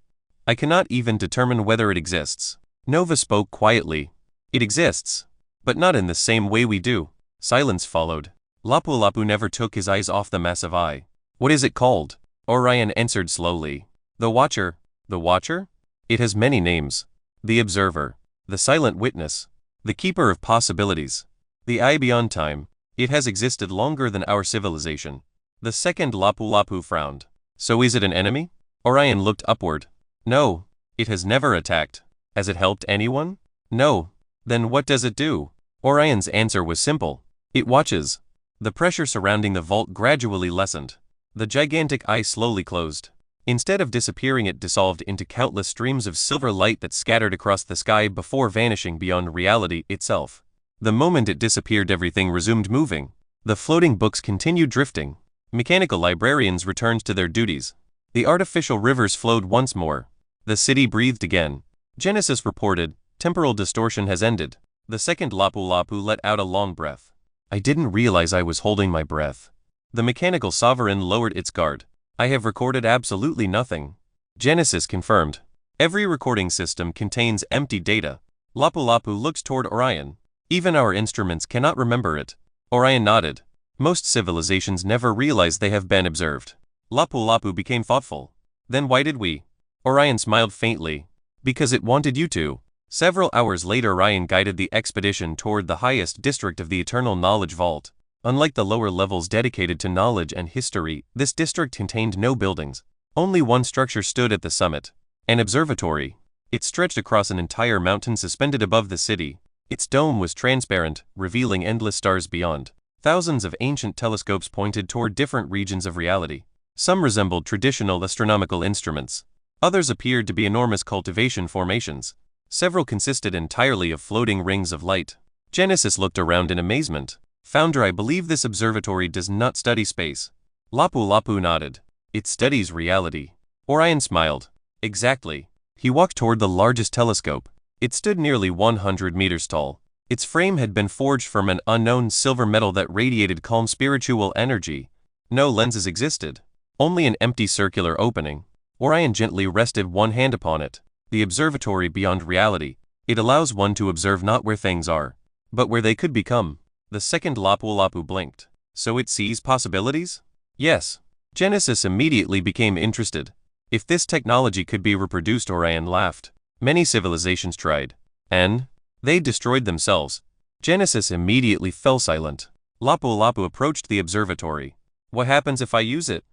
"I cannot even determine whether it exists." Nova spoke quietly. "It exists, but not in the same way we do." Silence followed. Lapu-Lapu never took his eyes off the massive eye. "What is it called?" Orion answered slowly. "The Watcher." "The Watcher?" "It has many names. The Observer. The Silent Witness. The Keeper of Possibilities. The Eye Beyond Time. It has existed longer than our civilization." The second Lapu-Lapu frowned. "So is it an enemy?" Orion looked upward. "No. It has never attacked." "Has it helped anyone?" "No." "Then what does it do?" Orion's answer was simple. "It watches." The pressure surrounding the vault gradually lessened. The gigantic eye slowly closed. Instead of disappearing, it dissolved into countless streams of silver light that scattered across the sky before vanishing beyond reality itself. The moment it disappeared, everything resumed moving. The floating books continued drifting. Mechanical librarians returned to their duties. The artificial rivers flowed once more. The city breathed again. Genesis reported, "Temporal distortion has ended." The second Lapu-Lapu let out a long breath. "I didn't realize I was holding my breath." The mechanical sovereign lowered its guard. "I have recorded absolutely nothing." Genesis confirmed. "Every recording system contains empty data." Lapu-Lapu looked toward Orion. "Even our instruments cannot remember it." Orion nodded. "Most civilizations never realize they have been observed." Lapu-Lapu became thoughtful. "Then why did we?" Orion smiled faintly. "Because it wanted you to." Several hours later, Orion guided the expedition toward the highest district of the Eternal Knowledge Vault. Unlike the lower levels dedicated to knowledge and history, this district contained no buildings. Only one structure stood at the summit: an observatory. It stretched across an entire mountain suspended above the city. Its dome was transparent, revealing endless stars beyond. Thousands of ancient telescopes pointed toward different regions of reality. Some resembled traditional astronomical instruments. Others appeared to be enormous cultivation formations. Several consisted entirely of floating rings of light. Genesis looked around in amazement. "Founder, I believe this observatory does not study space." Lapu-Lapu nodded. "It studies reality." Orion smiled. "Exactly." He walked toward the largest telescope. It stood nearly 100 meters tall. Its frame had been forged from an unknown silver metal that radiated calm spiritual energy. No lenses existed, only an empty circular opening. Orion gently rested one hand upon it. "The observatory beyond reality. It allows one to observe not where things are, but where they could become." The second Lapu-Lapu blinked. "So it sees possibilities?" "Yes." Genesis immediately became interested. "If this technology could be reproduced," Orion laughed. "Many civilizations tried, and they destroyed themselves." Genesis immediately fell silent. Lapu-Lapu approached the observatory. "What happens if I use it?"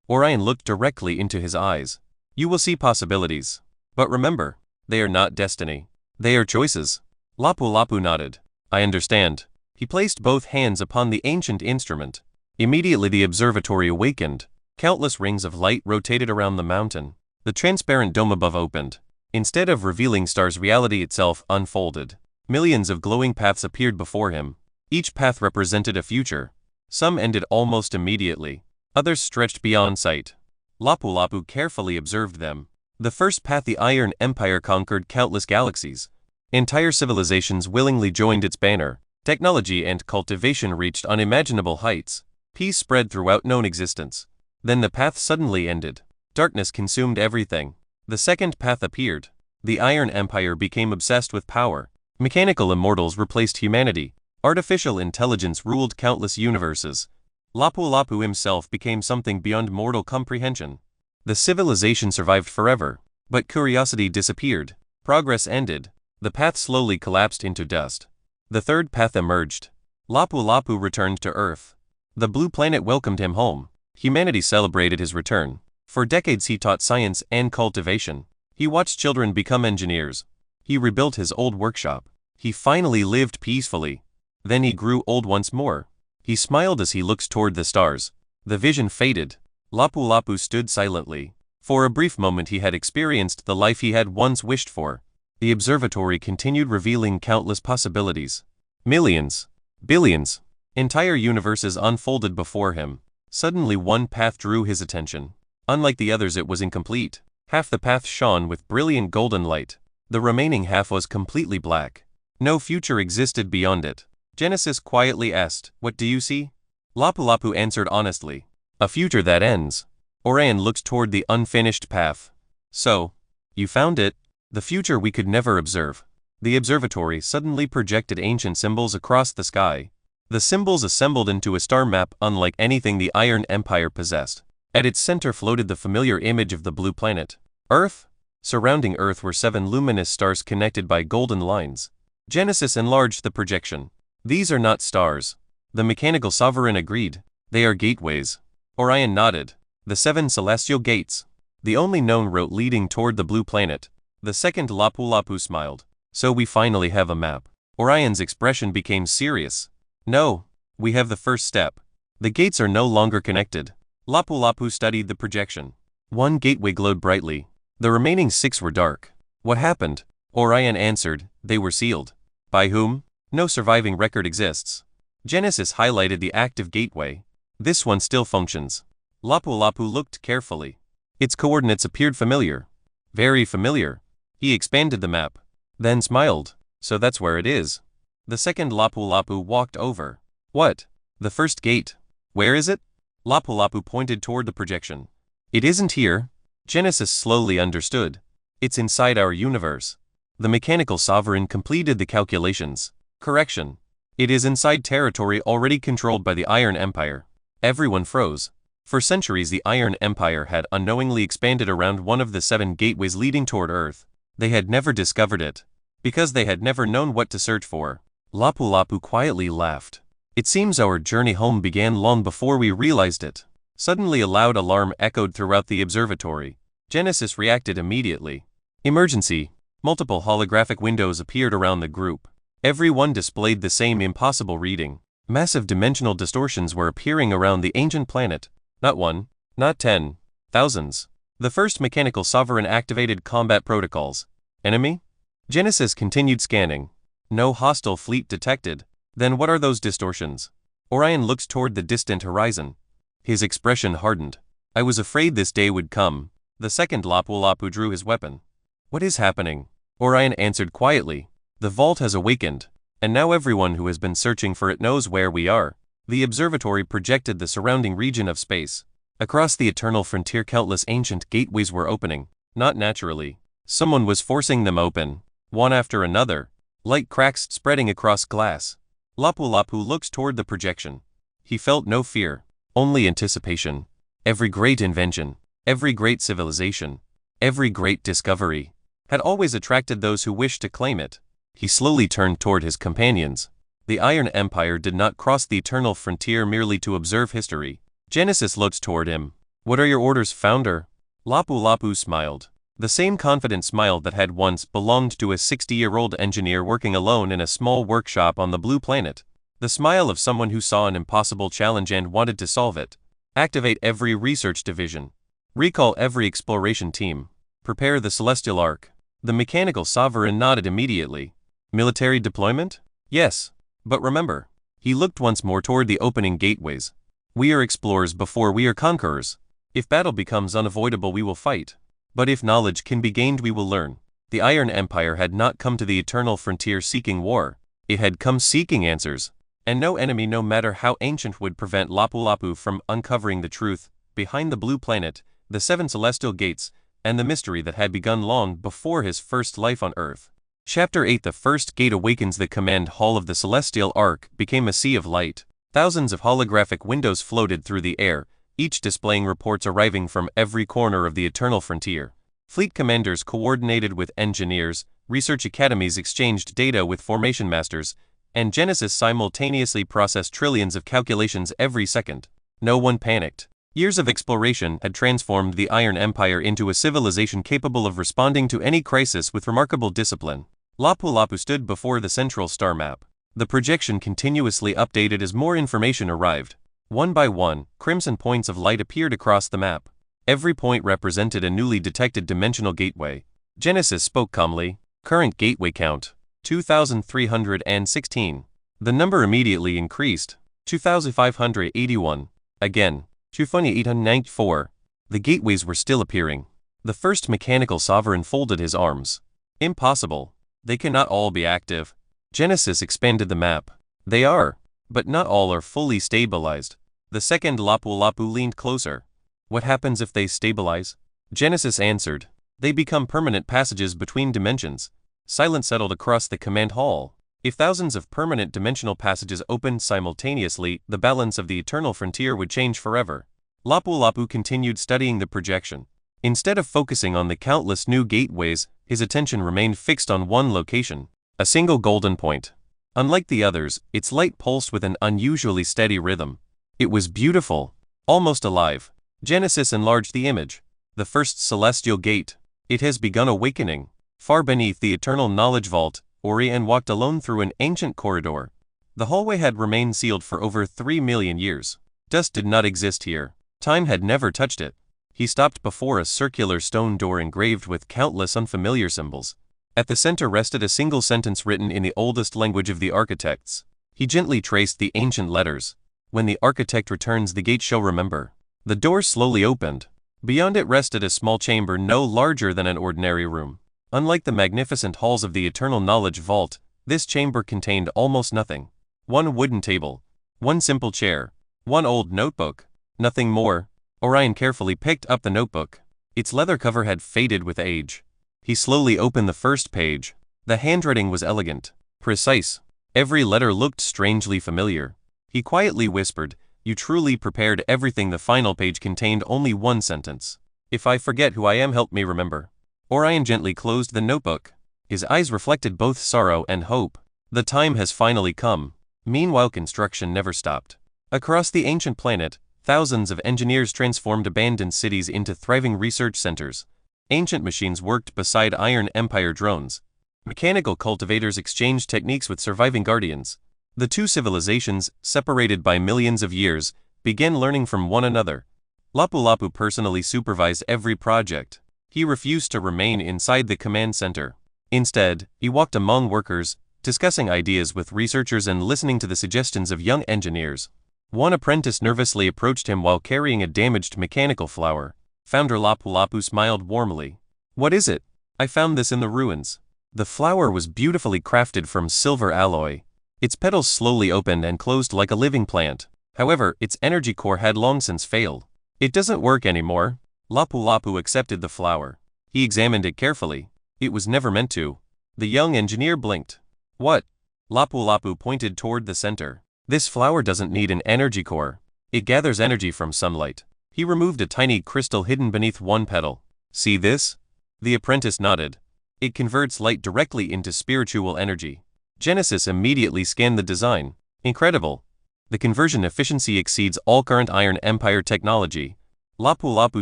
Orion looked directly into his eyes. "You will see possibilities. But remember, they are not destiny. They are choices." Lapu-Lapu nodded. "I understand." He placed both hands upon the ancient instrument. Immediately the observatory awakened. Countless rings of light rotated around the mountain. The transparent dome above opened. Instead of revealing stars, reality itself unfolded. Millions of glowing paths appeared before him. Each path represented a future. Some ended almost immediately. Others stretched beyond sight. Lapu-Lapu carefully observed them. The first path, the Iron Empire, conquered countless galaxies. Entire civilizations willingly joined its banner. Technology and cultivation reached unimaginable heights. Peace spread throughout known existence. Then the path suddenly ended. Darkness consumed everything. The second path appeared. The Iron Empire became obsessed with power. Mechanical immortals replaced humanity. Artificial intelligence ruled countless universes. Lapu-Lapu himself became something beyond mortal comprehension. The civilization survived forever, but curiosity disappeared. Progress ended. The path slowly collapsed into dust. The third path emerged. Lapu-Lapu returned to Earth. The blue planet welcomed him home. Humanity celebrated his return. For decades he taught science and cultivation. He watched children become engineers. He rebuilt his old workshop. He finally lived peacefully. Then he grew old once more. He smiled as he looked toward the stars. The vision faded. Lapu-Lapu stood silently. For a brief moment he had experienced the life he had once wished for. The observatory continued revealing countless possibilities. Millions, billions, entire universes unfolded before him. Suddenly one path drew his attention. Unlike the others, it was incomplete. Half the path shone with brilliant golden light. The remaining half was completely black. No future existed beyond it. Genesis quietly asked, "What do you see?" Lapu-Lapu answered honestly, "A future that ends." Orion looked toward the unfinished path. "So, you found it? The future we could never observe." The observatory suddenly projected ancient symbols across the sky. The symbols assembled into a star map unlike anything the Iron Empire possessed. At its center floated the familiar image of the blue planet, Earth. Surrounding Earth were 7 luminous stars connected by golden lines. Genesis enlarged the projection. "These are not stars." The mechanical sovereign agreed. "They are gateways." Orion nodded. "The 7 celestial gates. The only known route leading toward the blue planet." The second Lapu-Lapu smiled. "So we finally have a map." Orion's expression became serious. "No, we have the first step. The gates are no longer connected." Lapu-Lapu studied the projection. One gateway glowed brightly. The remaining 6 were dark. "What happened?" Orion answered, "They were sealed." "By whom?" "No surviving record exists." Genesis highlighted the active gateway. "This one still functions." Lapu-Lapu looked carefully. Its coordinates appeared familiar. Very familiar. He expanded the map. Then smiled. "So that's where it is." The second Lapu-Lapu walked over. "What?" "The first gate." "Where is it?" Lapu-Lapu pointed toward the projection. "It isn't here." Genesis slowly understood. "It's inside our universe." The mechanical sovereign completed the calculations. "Correction. It is inside territory already controlled by the Iron Empire." Everyone froze. For centuries the Iron Empire had unknowingly expanded around one of the 7 gateways leading toward Earth. They had never discovered it, because they had never known what to search for. Lapu-Lapu quietly laughed. "It seems our journey home began long before we realized it." Suddenly a loud alarm echoed throughout the observatory. Genesis reacted immediately. "Emergency!" Multiple holographic windows appeared around the group. Every one displayed the same impossible reading. Massive dimensional distortions were appearing around the ancient planet. Not 1, not 10, thousands. The first mechanical sovereign activated combat protocols. "Enemy?" Genesis continued scanning. "No hostile fleet detected." "Then what are those distortions?" Orion looked toward the distant horizon. His expression hardened. "I was afraid this day would come." The second Lapu-Lapu drew his weapon. "What is happening?" Orion answered quietly. "The vault has awakened, and now everyone who has been searching for it knows where we are." The observatory projected the surrounding region of space. Across the eternal frontier countless ancient gateways were opening, not naturally. Someone was forcing them open, one after another, light cracks spreading across glass. Lapu-Lapu looked toward the projection. He felt no fear, only anticipation. Every great invention, every great civilization, every great discovery had always attracted those who wished to claim it. He slowly turned toward his companions. The Iron Empire did not cross the eternal frontier merely to observe history. Genesis looked toward him. "What are your orders, Founder?" Lapu-Lapu smiled. The same confident smile that had once belonged to a 60-year-old engineer working alone in a small workshop on the blue planet. The smile of someone who saw an impossible challenge and wanted to solve it. Activate every research division. Recall every exploration team. Prepare the celestial ark. The mechanical sovereign nodded immediately. Military deployment? Yes. But remember. He looked once more toward the opening gateways. We are explorers before we are conquerors. If battle becomes unavoidable, we will fight. But if knowledge can be gained, we will learn. The Iron Empire had not come to the eternal frontier seeking war. It had come seeking answers. And no enemy, no matter how ancient, would prevent Lapu-Lapu from uncovering the truth behind the blue planet, the 7 celestial gates, and the mystery that had begun long before his first life on Earth. Chapter 8. The first gate awakens. The command hall of the celestial ark became a sea of light. Thousands of holographic windows floated through the air, each displaying reports arriving from every corner of the eternal frontier. Fleet commanders coordinated with engineers, research academies exchanged data with formation masters, and Genesis simultaneously processed trillions of calculations every second. No one panicked. Years of exploration had transformed the Iron Empire into a civilization capable of responding to any crisis with remarkable discipline. Lapu-Lapu stood before the central star map. The projection continuously updated as more information arrived. One by one, crimson points of light appeared across the map. Every point represented a newly detected dimensional gateway. Genesis spoke calmly. Current gateway count, 2,316. The number immediately increased. 2,581. Again. 2,894. The gateways were still appearing. The first mechanical sovereign folded his arms. Impossible. They cannot all be active. Genesis expanded the map. They are, but not all are fully stabilized. The second Lapu-Lapu leaned closer. What happens if they stabilize? Genesis answered. They become permanent passages between dimensions. Silence settled across the command hall. If thousands of permanent dimensional passages opened simultaneously, the balance of the eternal frontier would change forever. Lapu-Lapu continued studying the projection. Instead of focusing on the countless new gateways, his attention remained fixed on one location, a single golden point. Unlike the others, its light pulsed with an unusually steady rhythm. It was beautiful, almost alive. Genesis enlarged the image. The first celestial gate. It has begun awakening. Far beneath the eternal knowledge vault, Orion walked alone through an ancient corridor. The hallway had remained sealed for over 3 million years. Dust did not exist here. Time had never touched it. He stopped before a circular stone door engraved with countless unfamiliar symbols. At the center rested a single sentence written in the oldest language of the architects. He gently traced the ancient letters. When the architect returns, the gate shall remember. The door slowly opened. Beyond it rested a small chamber no larger than an ordinary room. Unlike the magnificent halls of the Eternal Knowledge Vault, this chamber contained almost nothing. One wooden table. One simple chair. One old notebook. Nothing more. Orion carefully picked up the notebook. Its leather cover had faded with age. He slowly opened the first page. The handwriting was elegant, precise. Every letter looked strangely familiar. He quietly whispered, "You truly prepared everything." The final page contained only one sentence. "If I forget who I am, help me remember." Orion gently closed the notebook. His eyes reflected both sorrow and hope. The time has finally come. Meanwhile, construction never stopped. Across the ancient planet, thousands of engineers transformed abandoned cities into thriving research centers. Ancient machines worked beside Iron Empire drones. Mechanical cultivators exchanged techniques with surviving guardians. The two civilizations, separated by millions of years, began learning from one another. Lapu-Lapu personally supervised every project. He refused to remain inside the command center. Instead, he walked among workers, discussing ideas with researchers and listening to the suggestions of young engineers. One apprentice nervously approached him while carrying a damaged mechanical flower. Founder Lapu-Lapu smiled warmly. "What is it?" "I found this in the ruins." The flower was beautifully crafted from silver alloy. Its petals slowly opened and closed like a living plant. However, its energy core had long since failed. "It doesn't work anymore." Lapu-Lapu accepted the flower. He examined it carefully. It was never meant to. The young engineer blinked. "What?" Lapu-Lapu pointed toward the center. "This flower doesn't need an energy core. It gathers energy from sunlight." He removed a tiny crystal hidden beneath one petal. "See this?" The apprentice nodded. "It converts light directly into spiritual energy." Genesis immediately scanned the design. "Incredible. The conversion efficiency exceeds all current Iron Empire technology." Lapu-Lapu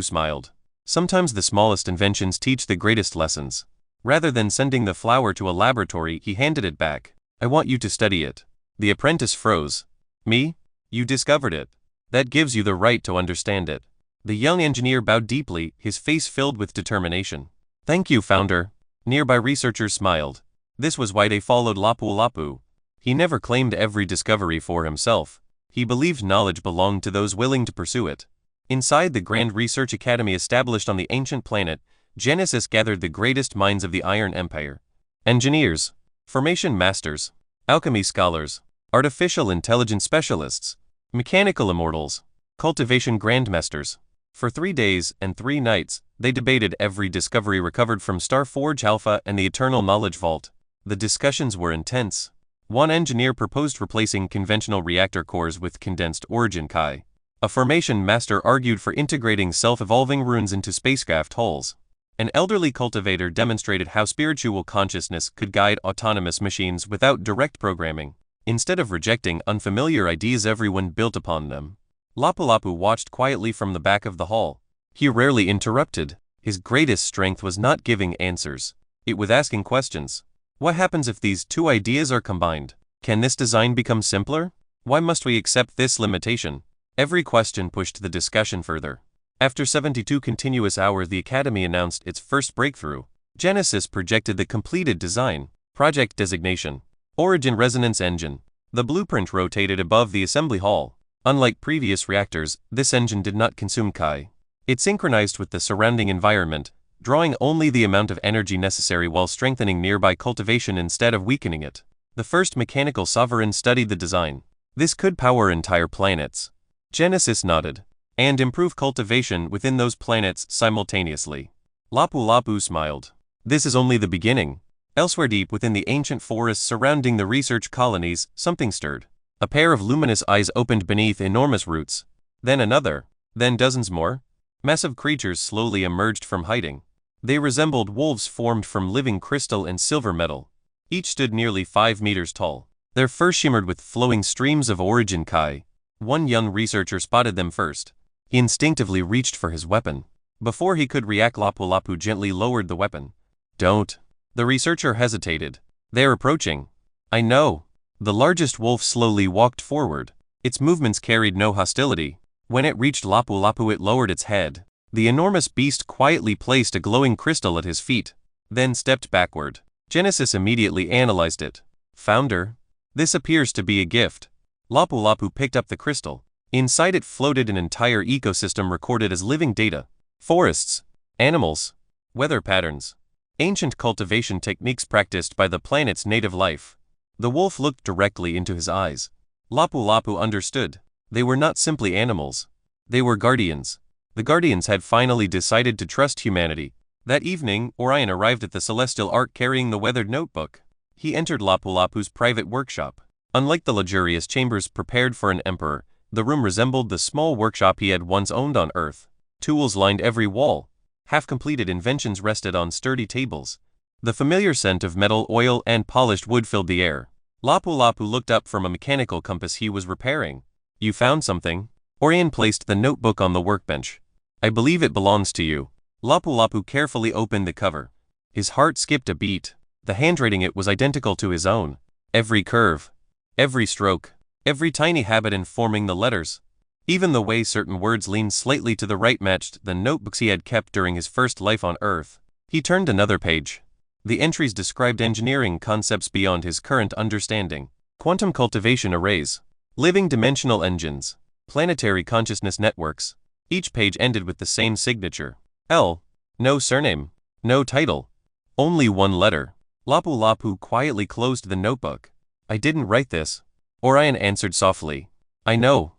smiled. Sometimes the smallest inventions teach the greatest lessons. Rather than sending the flower to a laboratory, he handed it back. "I want you to study it." The apprentice froze. Me? You discovered it. That gives you the right to understand it. The young engineer bowed deeply, his face filled with determination. Thank you, founder. Nearby researchers smiled. This was why they followed Lapu-Lapu. He never claimed every discovery for himself. He believed knowledge belonged to those willing to pursue it. Inside the Grand Research Academy established on the ancient planet, Genesis gathered the greatest minds of the Iron Empire. Engineers, formation masters, alchemy scholars, artificial intelligence specialists, mechanical immortals, cultivation grandmasters. For 3 days and 3 nights, they debated every discovery recovered from Starforge Alpha and the Eternal Knowledge Vault. The discussions were intense. One engineer proposed replacing conventional reactor cores with condensed origin Kai. A formation master argued for integrating self-evolving runes into spacecraft hulls. An elderly cultivator demonstrated how spiritual consciousness could guide autonomous machines without direct programming. Instead of rejecting unfamiliar ideas, everyone built upon them. Lapu-Lapu watched quietly from the back of the hall. He rarely interrupted. His greatest strength was not giving answers. It was asking questions. What happens if these 2 ideas are combined? Can this design become simpler? Why must we accept this limitation? Every question pushed the discussion further. After 72 continuous hours, the Academy announced its first breakthrough. Genesis projected the completed design. Project designation: Origin Resonance Engine. The blueprint rotated above the assembly hall. Unlike previous reactors, this engine did not consume Kai. It synchronized with the surrounding environment, drawing only the amount of energy necessary while strengthening nearby cultivation instead of weakening it. The first mechanical sovereign studied the design. This could power entire planets. Genesis nodded. And improve cultivation within those planets simultaneously. Lapu-Lapu smiled. This is only the beginning. Elsewhere deep within the ancient forests surrounding the research colonies, something stirred. A pair of luminous eyes opened beneath enormous roots. Then another. Then dozens more. Massive creatures slowly emerged from hiding. They resembled wolves formed from living crystal and silver metal. Each stood nearly 5 meters tall. Their fur shimmered with flowing streams of origin Kai. One young researcher spotted them first. He instinctively reached for his weapon. Before he could react, Lapu-Lapu gently lowered the weapon. Don't. The researcher hesitated. They're approaching. I know. The largest wolf slowly walked forward. Its movements carried no hostility. When it reached Lapu-Lapu, it lowered its head. The enormous beast quietly placed a glowing crystal at his feet, then stepped backward. Genesis immediately analyzed it. Founder, this appears to be a gift. Lapu-Lapu picked up the crystal. Inside it floated an entire ecosystem recorded as living data. Forests, animals, weather patterns, ancient cultivation techniques practiced by the planet's native life. The wolf looked directly into his eyes. Lapu-Lapu understood. They were not simply animals. They were guardians. The guardians had finally decided to trust humanity. That evening, Orion arrived at the Celestial Ark carrying the weathered notebook. He entered Lapu-Lapu's private workshop. Unlike the luxurious chambers prepared for an emperor, the room resembled the small workshop he had once owned on Earth. Tools lined every wall. Half-completed inventions rested on sturdy tables. The familiar scent of metal, oil, and polished wood filled the air. Lapu-Lapu looked up from a mechanical compass he was repairing. You found something? Orion placed the notebook on the workbench. I believe it belongs to you. Lapu-Lapu carefully opened the cover. His heart skipped a beat. The handwriting it was identical to his own. Every curve, every stroke, every tiny habit informing the letters. Even the way certain words leaned slightly to the right matched the notebooks he had kept during his first life on Earth. He turned another page. The entries described engineering concepts beyond his current understanding. Quantum cultivation arrays, living dimensional engines, planetary consciousness networks. Each page ended with the same signature. L. No surname. No title. Only one letter. Lapu-Lapu quietly closed the notebook. I didn't write this. Orion answered softly. I know.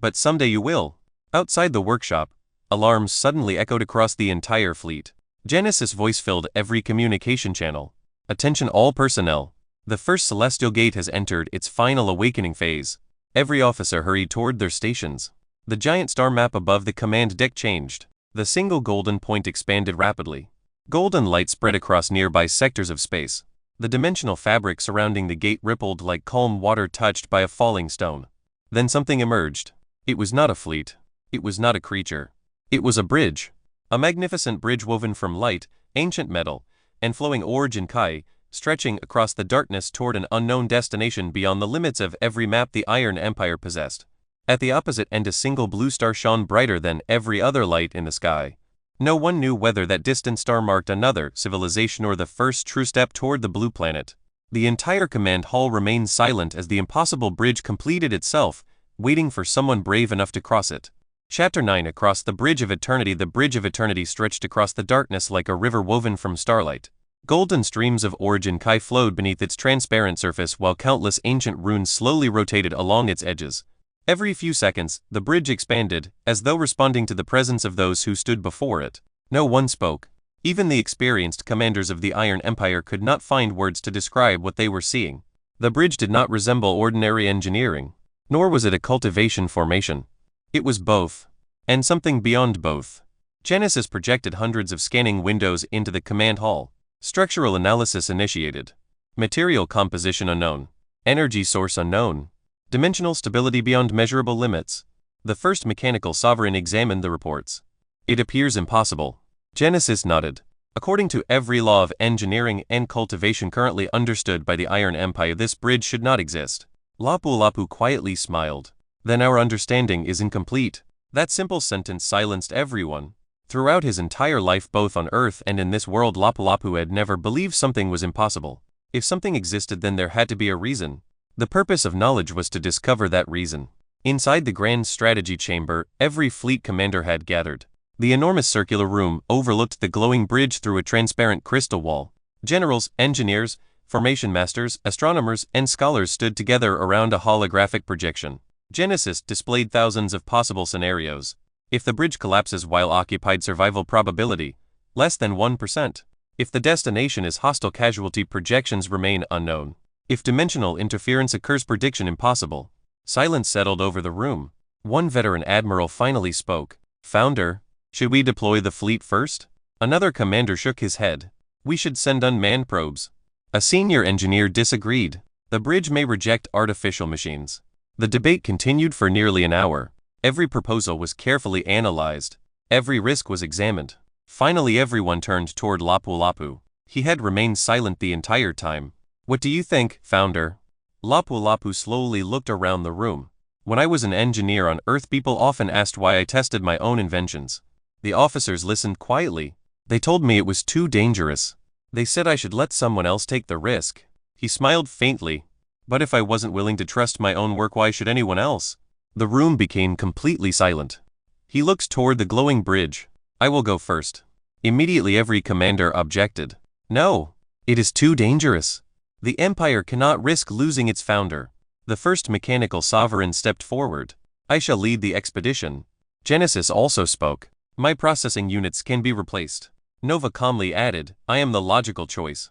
But someday you will. Outside the workshop, alarms suddenly echoed across the entire fleet. Genesis' voice filled every communication channel. Attention all personnel. The first celestial gate has entered its final awakening phase. Every officer hurried toward their stations. The giant star map above the command deck changed. The single golden point expanded rapidly. Golden light spread across nearby sectors of space. The dimensional fabric surrounding the gate rippled like calm water touched by a falling stone. Then something emerged. It was not a fleet. It was not a creature. It was a bridge. A magnificent bridge woven from light, ancient metal, and flowing origin Kai, stretching across the darkness toward an unknown destination beyond the limits of every map the Iron Empire possessed. At the opposite end a single blue star shone brighter than every other light in the sky. No one knew whether that distant star marked another civilization or the first true step toward the blue planet. The entire command hall remained silent as the impossible bridge completed itself, waiting for someone brave enough to cross it. Chapter 9 Across the Bridge of Eternity. The Bridge of Eternity stretched across the darkness like a river woven from starlight. Golden streams of origin Kai flowed beneath its transparent surface while countless ancient runes slowly rotated along its edges. Every few seconds, the bridge expanded, as though responding to the presence of those who stood before it. No one spoke. Even the experienced commanders of the Iron Empire could not find words to describe what they were seeing. The bridge did not resemble ordinary engineering, nor was it a cultivation formation. It was both, and something beyond both. Genesis projected hundreds of scanning windows into the command hall. Structural analysis initiated. Material composition unknown. Energy source unknown. Dimensional stability beyond measurable limits. The first mechanical sovereign examined the reports. It appears impossible. Genesis nodded. According to every law of engineering and cultivation currently understood by the Iron Empire, this bridge should not exist. Lapu-Lapu quietly smiled. Then our understanding is incomplete. That simple sentence silenced everyone. Throughout his entire life both on Earth and in this world, Lapu-Lapu had never believed something was impossible. If something existed, then there had to be a reason. The purpose of knowledge was to discover that reason. Inside the Grand Strategy Chamber, every fleet commander had gathered. The enormous circular room overlooked the glowing bridge through a transparent crystal wall. Generals, engineers, formation masters, astronomers, and scholars stood together around a holographic projection. Genesis displayed thousands of possible scenarios. If the bridge collapses while occupied, survival probability, less than 1%. If the destination is hostile, casualty projections remain unknown. If dimensional interference occurs, prediction impossible. Silence settled over the room. One veteran admiral finally spoke. Founder, should we deploy the fleet first? Another commander shook his head. We should send unmanned probes. A senior engineer disagreed. The bridge may reject artificial machines. The debate continued for nearly an hour. Every proposal was carefully analyzed. Every risk was examined. Finally everyone turned toward Lapu-Lapu. He had remained silent the entire time. What do you think, Founder? Lapu-Lapu slowly looked around the room. When I was an engineer on Earth, people often asked why I tested my own inventions. The officers listened quietly. They told me it was too dangerous. They said I should let someone else take the risk. He smiled faintly. But if I wasn't willing to trust my own work, why should anyone else? The room became completely silent. He looked toward the glowing bridge. I will go first. Immediately every commander objected. No, it is too dangerous. The Empire cannot risk losing its founder. The first mechanical sovereign stepped forward. I shall lead the expedition. Genesis also spoke. My processing units can be replaced. Nova calmly added, I am the logical choice.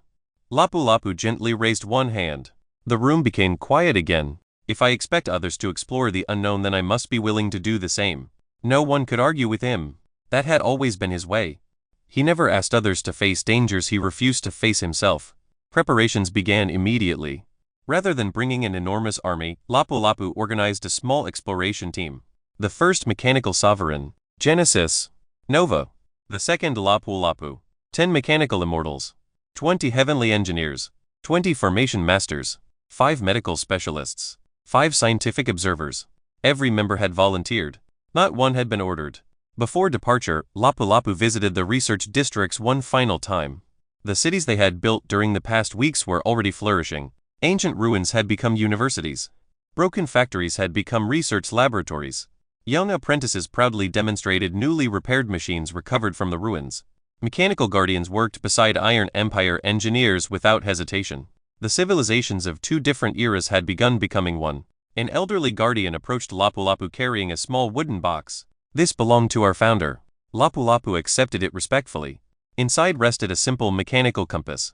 Lapu-Lapu gently raised one hand. The room became quiet again. If I expect others to explore the unknown, then I must be willing to do the same. No one could argue with him. That had always been his way. He never asked others to face dangers he refused to face himself. Preparations began immediately. Rather than bringing an enormous army, Lapu-Lapu organized a small exploration team. The first mechanical sovereign, Genesis. Nova. The second, Lapu-Lapu. 10 mechanical immortals. 20 heavenly engineers. 20 formation masters. 5 medical specialists. 5 scientific observers. Every member had volunteered. Not one had been ordered. Before departure, Lapu-Lapu visited the research districts one final time. The cities they had built during the past weeks were already flourishing. Ancient ruins had become universities. Broken factories had become research laboratories. Young apprentices proudly demonstrated newly repaired machines recovered from the ruins. Mechanical guardians worked beside Iron Empire engineers without hesitation. The civilizations of 2 different eras had begun becoming one. An elderly guardian approached Lapu-Lapu carrying a small wooden box. This belonged to our founder. Lapu-Lapu accepted it respectfully. Inside rested a simple mechanical compass.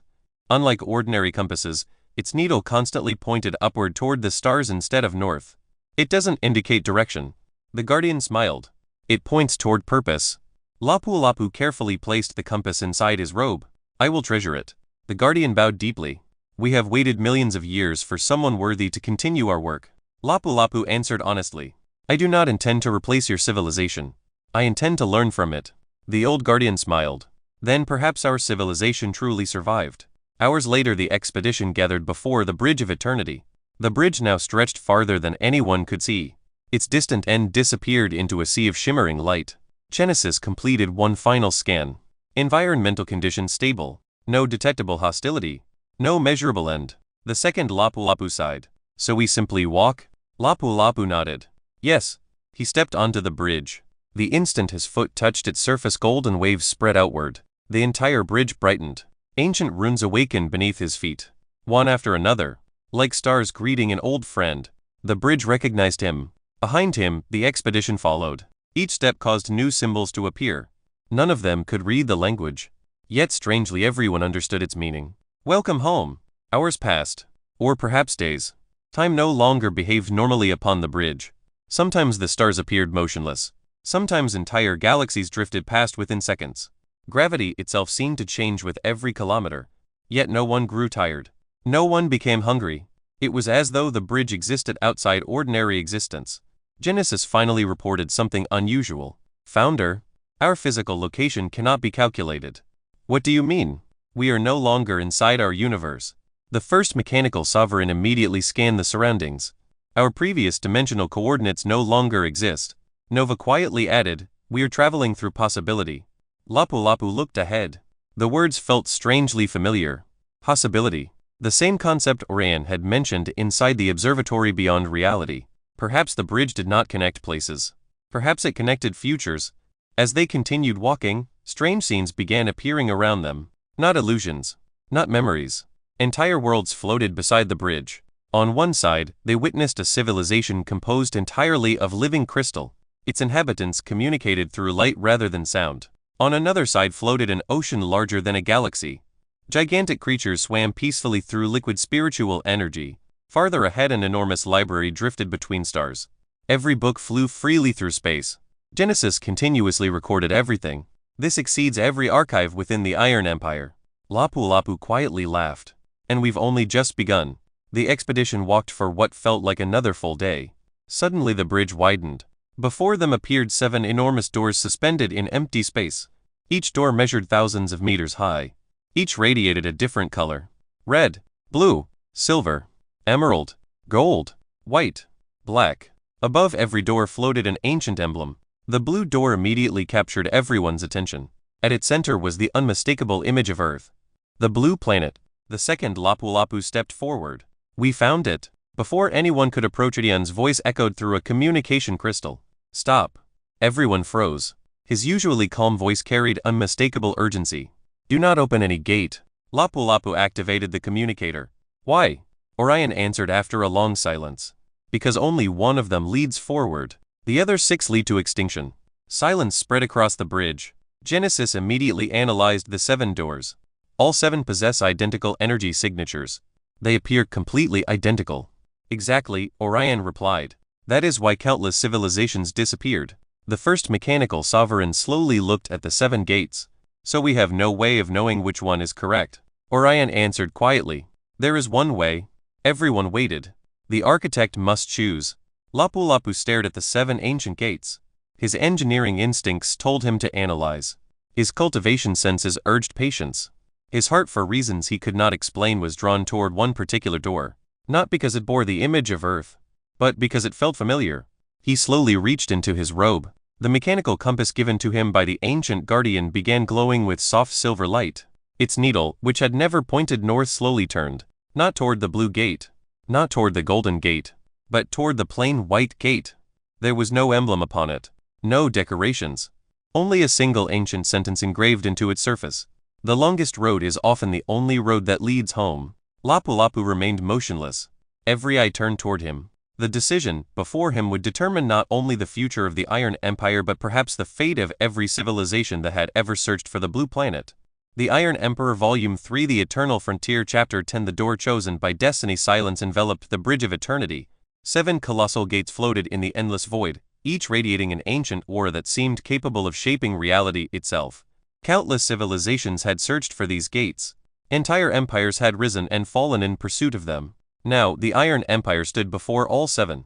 Unlike ordinary compasses, its needle constantly pointed upward toward the stars instead of north. It doesn't indicate direction. The guardian smiled. It points toward purpose. Lapu-Lapu carefully placed the compass inside his robe. I will treasure it. The guardian bowed deeply. We have waited millions of years for someone worthy to continue our work. Lapu-Lapu answered honestly. I do not intend to replace your civilization. I intend to learn from it. The old guardian smiled. Then perhaps our civilization truly survived. Hours later the expedition gathered before the Bridge of Eternity. The bridge now stretched farther than anyone could see. Its distant end disappeared into a sea of shimmering light. Genesis completed one final scan. Environmental conditions stable. No detectable hostility. No measurable end. The second Lapu-Lapu sighed. So we simply walk? Lapu-Lapu nodded. Yes. He stepped onto the bridge. The instant his foot touched its surface, golden waves spread outward. The entire bridge brightened. Ancient runes awakened beneath his feet. One after another. Like stars greeting an old friend. The bridge recognized him. Behind him, the expedition followed. Each step caused new symbols to appear. None of them could read the language. Yet strangely everyone understood its meaning. Welcome home. Hours passed. Or perhaps days. Time no longer behaved normally upon the bridge. Sometimes the stars appeared motionless. Sometimes entire galaxies drifted past within seconds. Gravity itself seemed to change with every kilometer. Yet no one grew tired. No one became hungry. It was as though the bridge existed outside ordinary existence. Genesis finally reported something unusual. Founder, our physical location cannot be calculated. What do you mean? We are no longer inside our universe. The first mechanical sovereign immediately scanned the surroundings. Our previous dimensional coordinates no longer exist. Nova quietly added, we are traveling through possibility. Lapu-Lapu looked ahead. The words felt strangely familiar. Possibility. The same concept Orion had mentioned inside the observatory beyond reality. Perhaps the bridge did not connect places. Perhaps it connected futures. As they continued walking, strange scenes began appearing around them. Not illusions. Not memories. Entire worlds floated beside the bridge. On one side, they witnessed a civilization composed entirely of living crystal. Its inhabitants communicated through light rather than sound. On another side floated an ocean larger than a galaxy. Gigantic creatures swam peacefully through liquid spiritual energy. Farther ahead an enormous library drifted between stars. Every book flew freely through space. Genesis continuously recorded everything. This exceeds every archive within the Iron Empire. Lapu-Lapu quietly laughed. And we've only just begun. The expedition walked for what felt like another full day. Suddenly the bridge widened. Before them appeared 7 enormous doors suspended in empty space. Each door measured thousands of meters high. Each radiated a different color. Red, blue, silver, emerald, gold, white, black. Above every door floated an ancient emblem. The blue door immediately captured everyone's attention. At its center was the unmistakable image of Earth. The blue planet. The second Lapu-Lapu stepped forward. We found it. Before anyone could approach, Idian's voice echoed through a communication crystal. Stop. Everyone froze. His usually calm voice carried unmistakable urgency. Do not open any gate. Lapu-Lapu activated the communicator. Why? Orion answered after a long silence. Because only one of them leads forward. The other 6 lead to extinction. Silence spread across the bridge. Genesis immediately analyzed the 7 doors. All 7 possess identical energy signatures. They appear completely identical. Exactly, Orion replied. That is why countless civilizations disappeared. The first mechanical sovereign slowly looked at the 7 gates. So we have no way of knowing which one is correct. Orion answered quietly. There is one way. Everyone waited. The architect must choose. Lapu-Lapu stared at the 7 ancient gates. His engineering instincts told him to analyze. His cultivation senses urged patience. His heart, for reasons he could not explain, was drawn toward one particular door. Not because it bore the image of Earth, but because it felt familiar. He slowly reached into his robe. The mechanical compass given to him by the ancient guardian began glowing with soft silver light. Its needle, which had never pointed north, slowly turned. Not toward the blue gate. Not toward the golden gate. But toward the plain white gate. There was no emblem upon it. No decorations. Only a single ancient sentence engraved into its surface. The longest road is often the only road that leads home. Lapu-Lapu remained motionless. Every eye turned toward him. The decision before him would determine not only the future of the Iron Empire but perhaps the fate of every civilization that had ever searched for the Blue Planet. The Iron Emperor Volume 3 The Eternal Frontier Chapter 10 The door chosen by destiny. Silence enveloped the Bridge of Eternity. 7 colossal gates floated in the endless void, each radiating an ancient aura that seemed capable of shaping reality itself. Countless civilizations had searched for these gates. Entire empires had risen and fallen in pursuit of them. Now, the Iron Empire stood before all 7.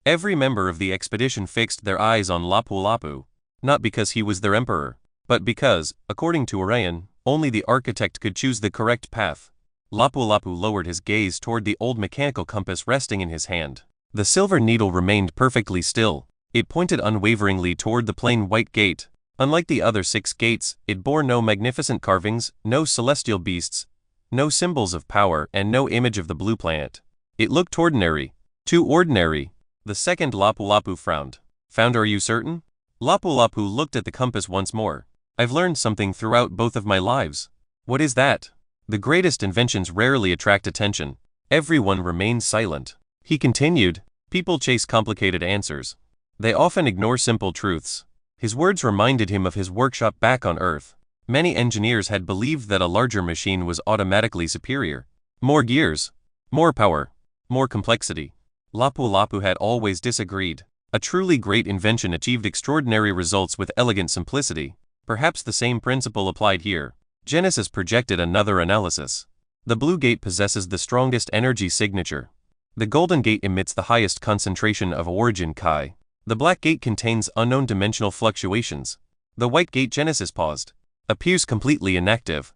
Every member of the expedition fixed their eyes on Lapu-Lapu, not because he was their emperor, but because, according to Orion, only the architect could choose the correct path. Lapu-Lapu lowered his gaze toward the old mechanical compass resting in his hand. The silver needle remained perfectly still. It pointed unwaveringly toward the plain white gate. Unlike the other 6 gates, it bore no magnificent carvings, no celestial beasts, no symbols of power, and no image of the blue planet. It looked ordinary. Too ordinary. The second Lapu-Lapu frowned. Found, are you certain? Lapu-Lapu looked at the compass once more. I've learned something throughout both of my lives. What is that? The greatest inventions rarely attract attention. Everyone remains silent. He continued, people chase complicated answers. They often ignore simple truths. His words reminded him of his workshop back on Earth. Many engineers had believed that a larger machine was automatically superior. More gears, more power, more complexity. Lapu-Lapu had always disagreed. A truly great invention achieved extraordinary results with elegant simplicity. Perhaps the same principle applied here. Genesis projected another analysis. The blue gate possesses the strongest energy signature. The golden gate emits the highest concentration of origin Kai. The black gate contains unknown dimensional fluctuations. The white gate, Genesis paused, appears completely inactive.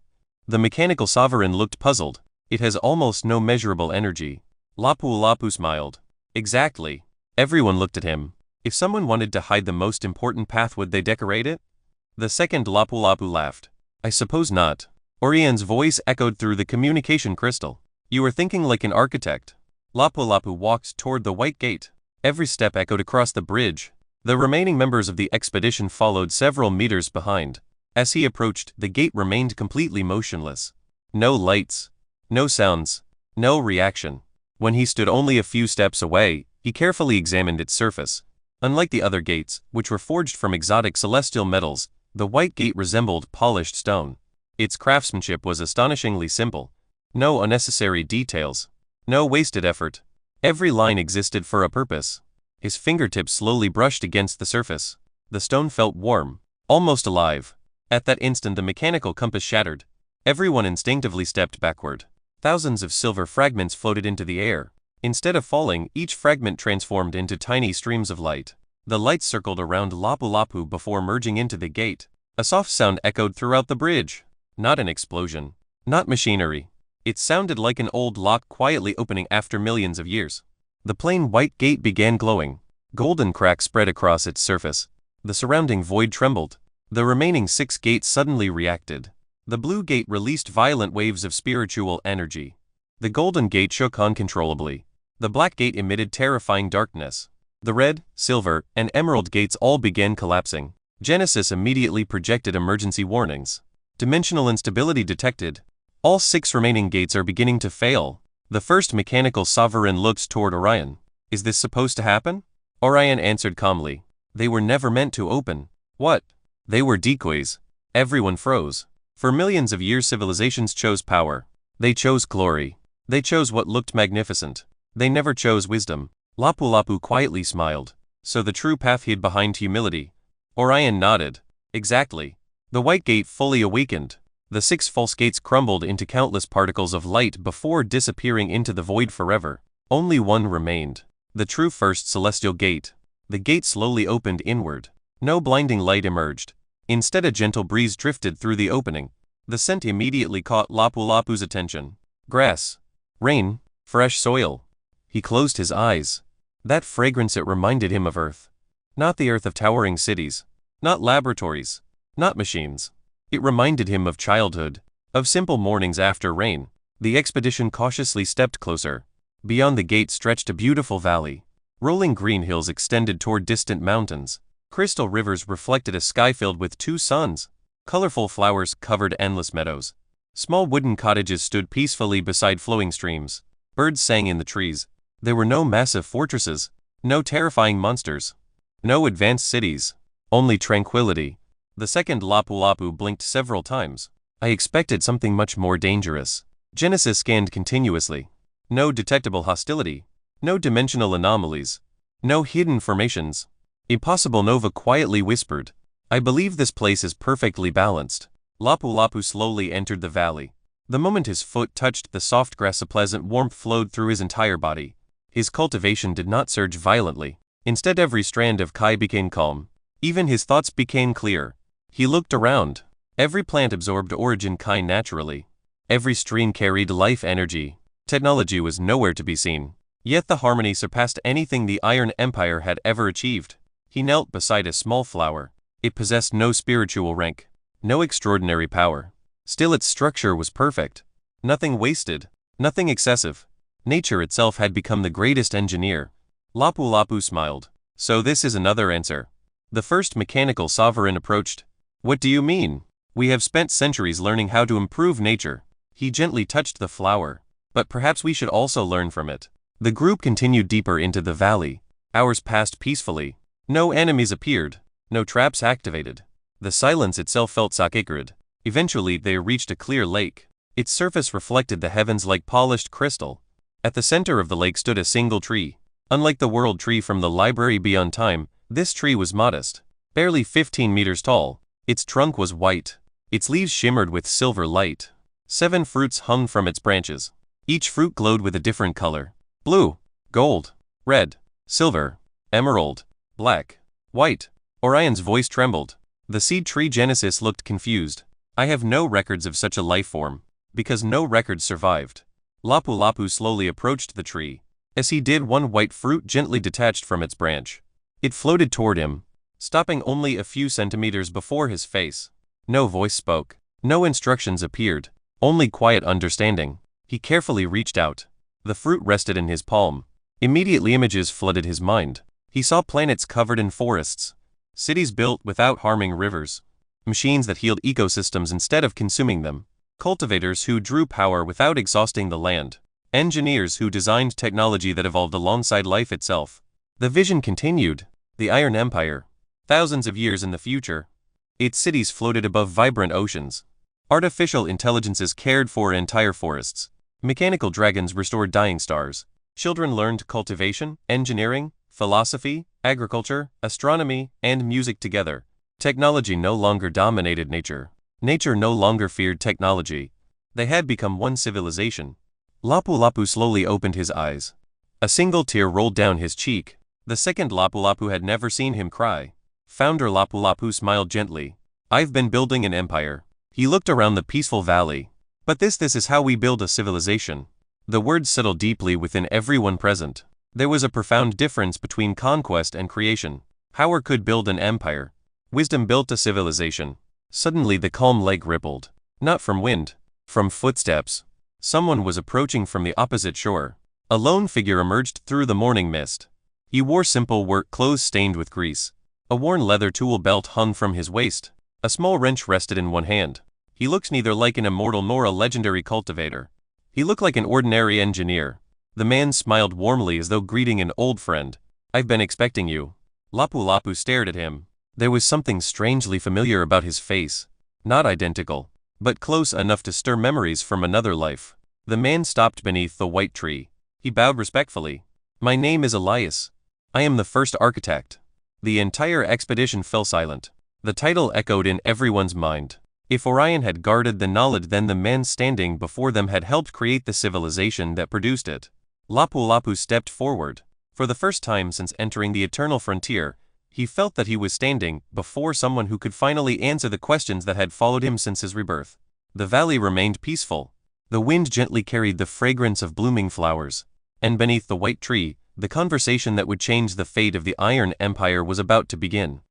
The mechanical sovereign looked puzzled. It has almost no measurable energy. Lapu-Lapu smiled. Exactly. Everyone looked at him. If someone wanted to hide the most important path, would they decorate it? The second Lapu-Lapu laughed. I suppose not. Orian's voice echoed through the communication crystal. You are thinking like an architect. Lapu-Lapu walked toward the white gate. Every step echoed across the bridge. The remaining members of the expedition followed several meters behind. As he approached, the gate remained completely motionless. No lights, no sounds, no reaction. When he stood only a few steps away, he carefully examined its surface. Unlike the other gates, which were forged from exotic celestial metals, the white gate resembled polished stone. Its craftsmanship was astonishingly simple. No unnecessary details, no wasted effort. Every line existed for a purpose. His fingertips slowly brushed against the surface. The stone felt warm, almost alive. At that instant the mechanical compass shattered. Everyone instinctively stepped backward. Thousands of silver fragments floated into the air. Instead of falling, each fragment transformed into tiny streams of light. The lights circled around Lapu-Lapu before merging into the gate. A soft sound echoed throughout the bridge. Not an explosion. Not machinery. It sounded like an old lock quietly opening after millions of years. The plain white gate began glowing. Golden cracks spread across its surface. The surrounding void trembled. The remaining 6 gates suddenly reacted. The blue gate released violent waves of spiritual energy. The golden gate shook uncontrollably. The black gate emitted terrifying darkness. The red, silver, and emerald gates all began collapsing. Genesis immediately projected emergency warnings. Dimensional instability detected. All 6 remaining gates are beginning to fail. The first mechanical sovereign looked toward Orion. Is this supposed to happen? Orion answered calmly. They were never meant to open. What? They were decoys. Everyone froze. For millions of years civilizations chose power. They chose glory. They chose what looked magnificent. They never chose wisdom. Lapu-Lapu quietly smiled. So the true path hid behind humility. Orion nodded. Exactly. The white gate fully awakened. The 6 false gates crumbled into countless particles of light before disappearing into the void forever. Only one remained. The true first celestial gate. The gate slowly opened inward. No blinding light emerged. Instead a gentle breeze drifted through the opening. The scent immediately caught Lapu-Lapu's attention. Grass. Rain. Fresh soil. He closed his eyes. That fragrance, it reminded him of Earth. Not the Earth of towering cities. Not laboratories. Not machines. It reminded him of childhood, of simple mornings after rain. The expedition cautiously stepped closer. Beyond the gate stretched a beautiful valley. Rolling green hills extended toward distant mountains. Crystal rivers reflected a sky filled with 2 suns. Colorful flowers covered endless meadows. Small wooden cottages stood peacefully beside flowing streams. Birds sang in the trees. There were no massive fortresses, no terrifying monsters, no advanced cities, only tranquility. The second Lapu-Lapu blinked several times. I expected something much more dangerous. Genesis scanned continuously. No detectable hostility. No dimensional anomalies. No hidden formations. Impossible. Nova quietly whispered. I believe this place is perfectly balanced. Lapu-Lapu slowly entered the valley. The moment his foot touched the soft grass, a pleasant warmth flowed through his entire body. His cultivation did not surge violently. Instead, every strand of Kai became calm. Even his thoughts became clear. He looked around. Every plant absorbed origin Kai naturally. Every stream carried life energy. Technology was nowhere to be seen. Yet the harmony surpassed anything the Iron Empire had ever achieved. He knelt beside a small flower. It possessed no spiritual rank, no extraordinary power. Still its structure was perfect. Nothing wasted, nothing excessive. Nature itself had become the greatest engineer. Lapu-Lapu smiled. So this is another answer. The first mechanical sovereign approached. What do you mean? We have spent centuries learning how to improve nature. He gently touched the flower. But perhaps we should also learn from it. The group continued deeper into the valley. Hours passed peacefully. No enemies appeared. No traps activated. The silence itself felt sacred. Eventually they reached a clear lake. Its surface reflected the heavens like polished crystal. At the center of the lake stood a single tree. Unlike the world tree from the library beyond time, this tree was modest. Barely 15 meters tall. Its trunk was white. Its leaves shimmered with silver light. 7 fruits hung from its branches. Each fruit glowed with a different color. Blue, gold, red, silver, emerald, black, white. Orion's voice trembled. The seed tree Genesis looked confused. I have no records of such a life form, because no records survived. Lapu-Lapu slowly approached the tree. As he did, one white fruit gently detached from its branch. It floated toward him, stopping only a few centimeters before his face. No voice spoke. No instructions appeared. Only quiet understanding. He carefully reached out. The fruit rested in his palm. Immediately images flooded his mind. He saw planets covered in forests. Cities built without harming rivers. Machines that healed ecosystems instead of consuming them. Cultivators who drew power without exhausting the land. Engineers who designed technology that evolved alongside life itself. The vision continued. The Iron Empire. Thousands of years in the future. Its cities floated above vibrant oceans. Artificial intelligences cared for entire forests. Mechanical dragons restored dying stars. Children learned cultivation, engineering, philosophy, agriculture, astronomy, and music together. Technology no longer dominated nature. Nature no longer feared technology. They had become one civilization. Lapu-Lapu slowly opened his eyes. A single tear rolled down his cheek. The second Lapu-Lapu had never seen him cry. Founder Lapu-Lapu smiled gently. I've been building an empire. He looked around the peaceful valley. But this is how we build a civilization. The words settled deeply within everyone present. There was a profound difference between conquest and creation. Power could build an empire. Wisdom built a civilization. Suddenly the calm lake rippled. Not from wind. From footsteps. Someone was approaching from the opposite shore. A lone figure emerged through the morning mist. He wore simple work clothes stained with grease. A worn leather tool belt hung from his waist. A small wrench rested in one hand. He looked neither like an immortal nor a legendary cultivator. He looked like an ordinary engineer. The man smiled warmly as though greeting an old friend. I've been expecting you. Lapu-Lapu stared at him. There was something strangely familiar about his face. Not identical, but close enough to stir memories from another life. The man stopped beneath the white tree. He bowed respectfully. My name is Elias. I am the first architect. The entire expedition fell silent. The title echoed in everyone's mind. If Orion had guarded the knowledge, then the man standing before them had helped create the civilization that produced it. Lapu-Lapu stepped forward. For the first time since entering the eternal frontier, he felt that he was standing before someone who could finally answer the questions that had followed him since his rebirth. The valley remained peaceful. The wind gently carried the fragrance of blooming flowers. And beneath the white tree, the conversation that would change the fate of the Iron Empire was about to begin.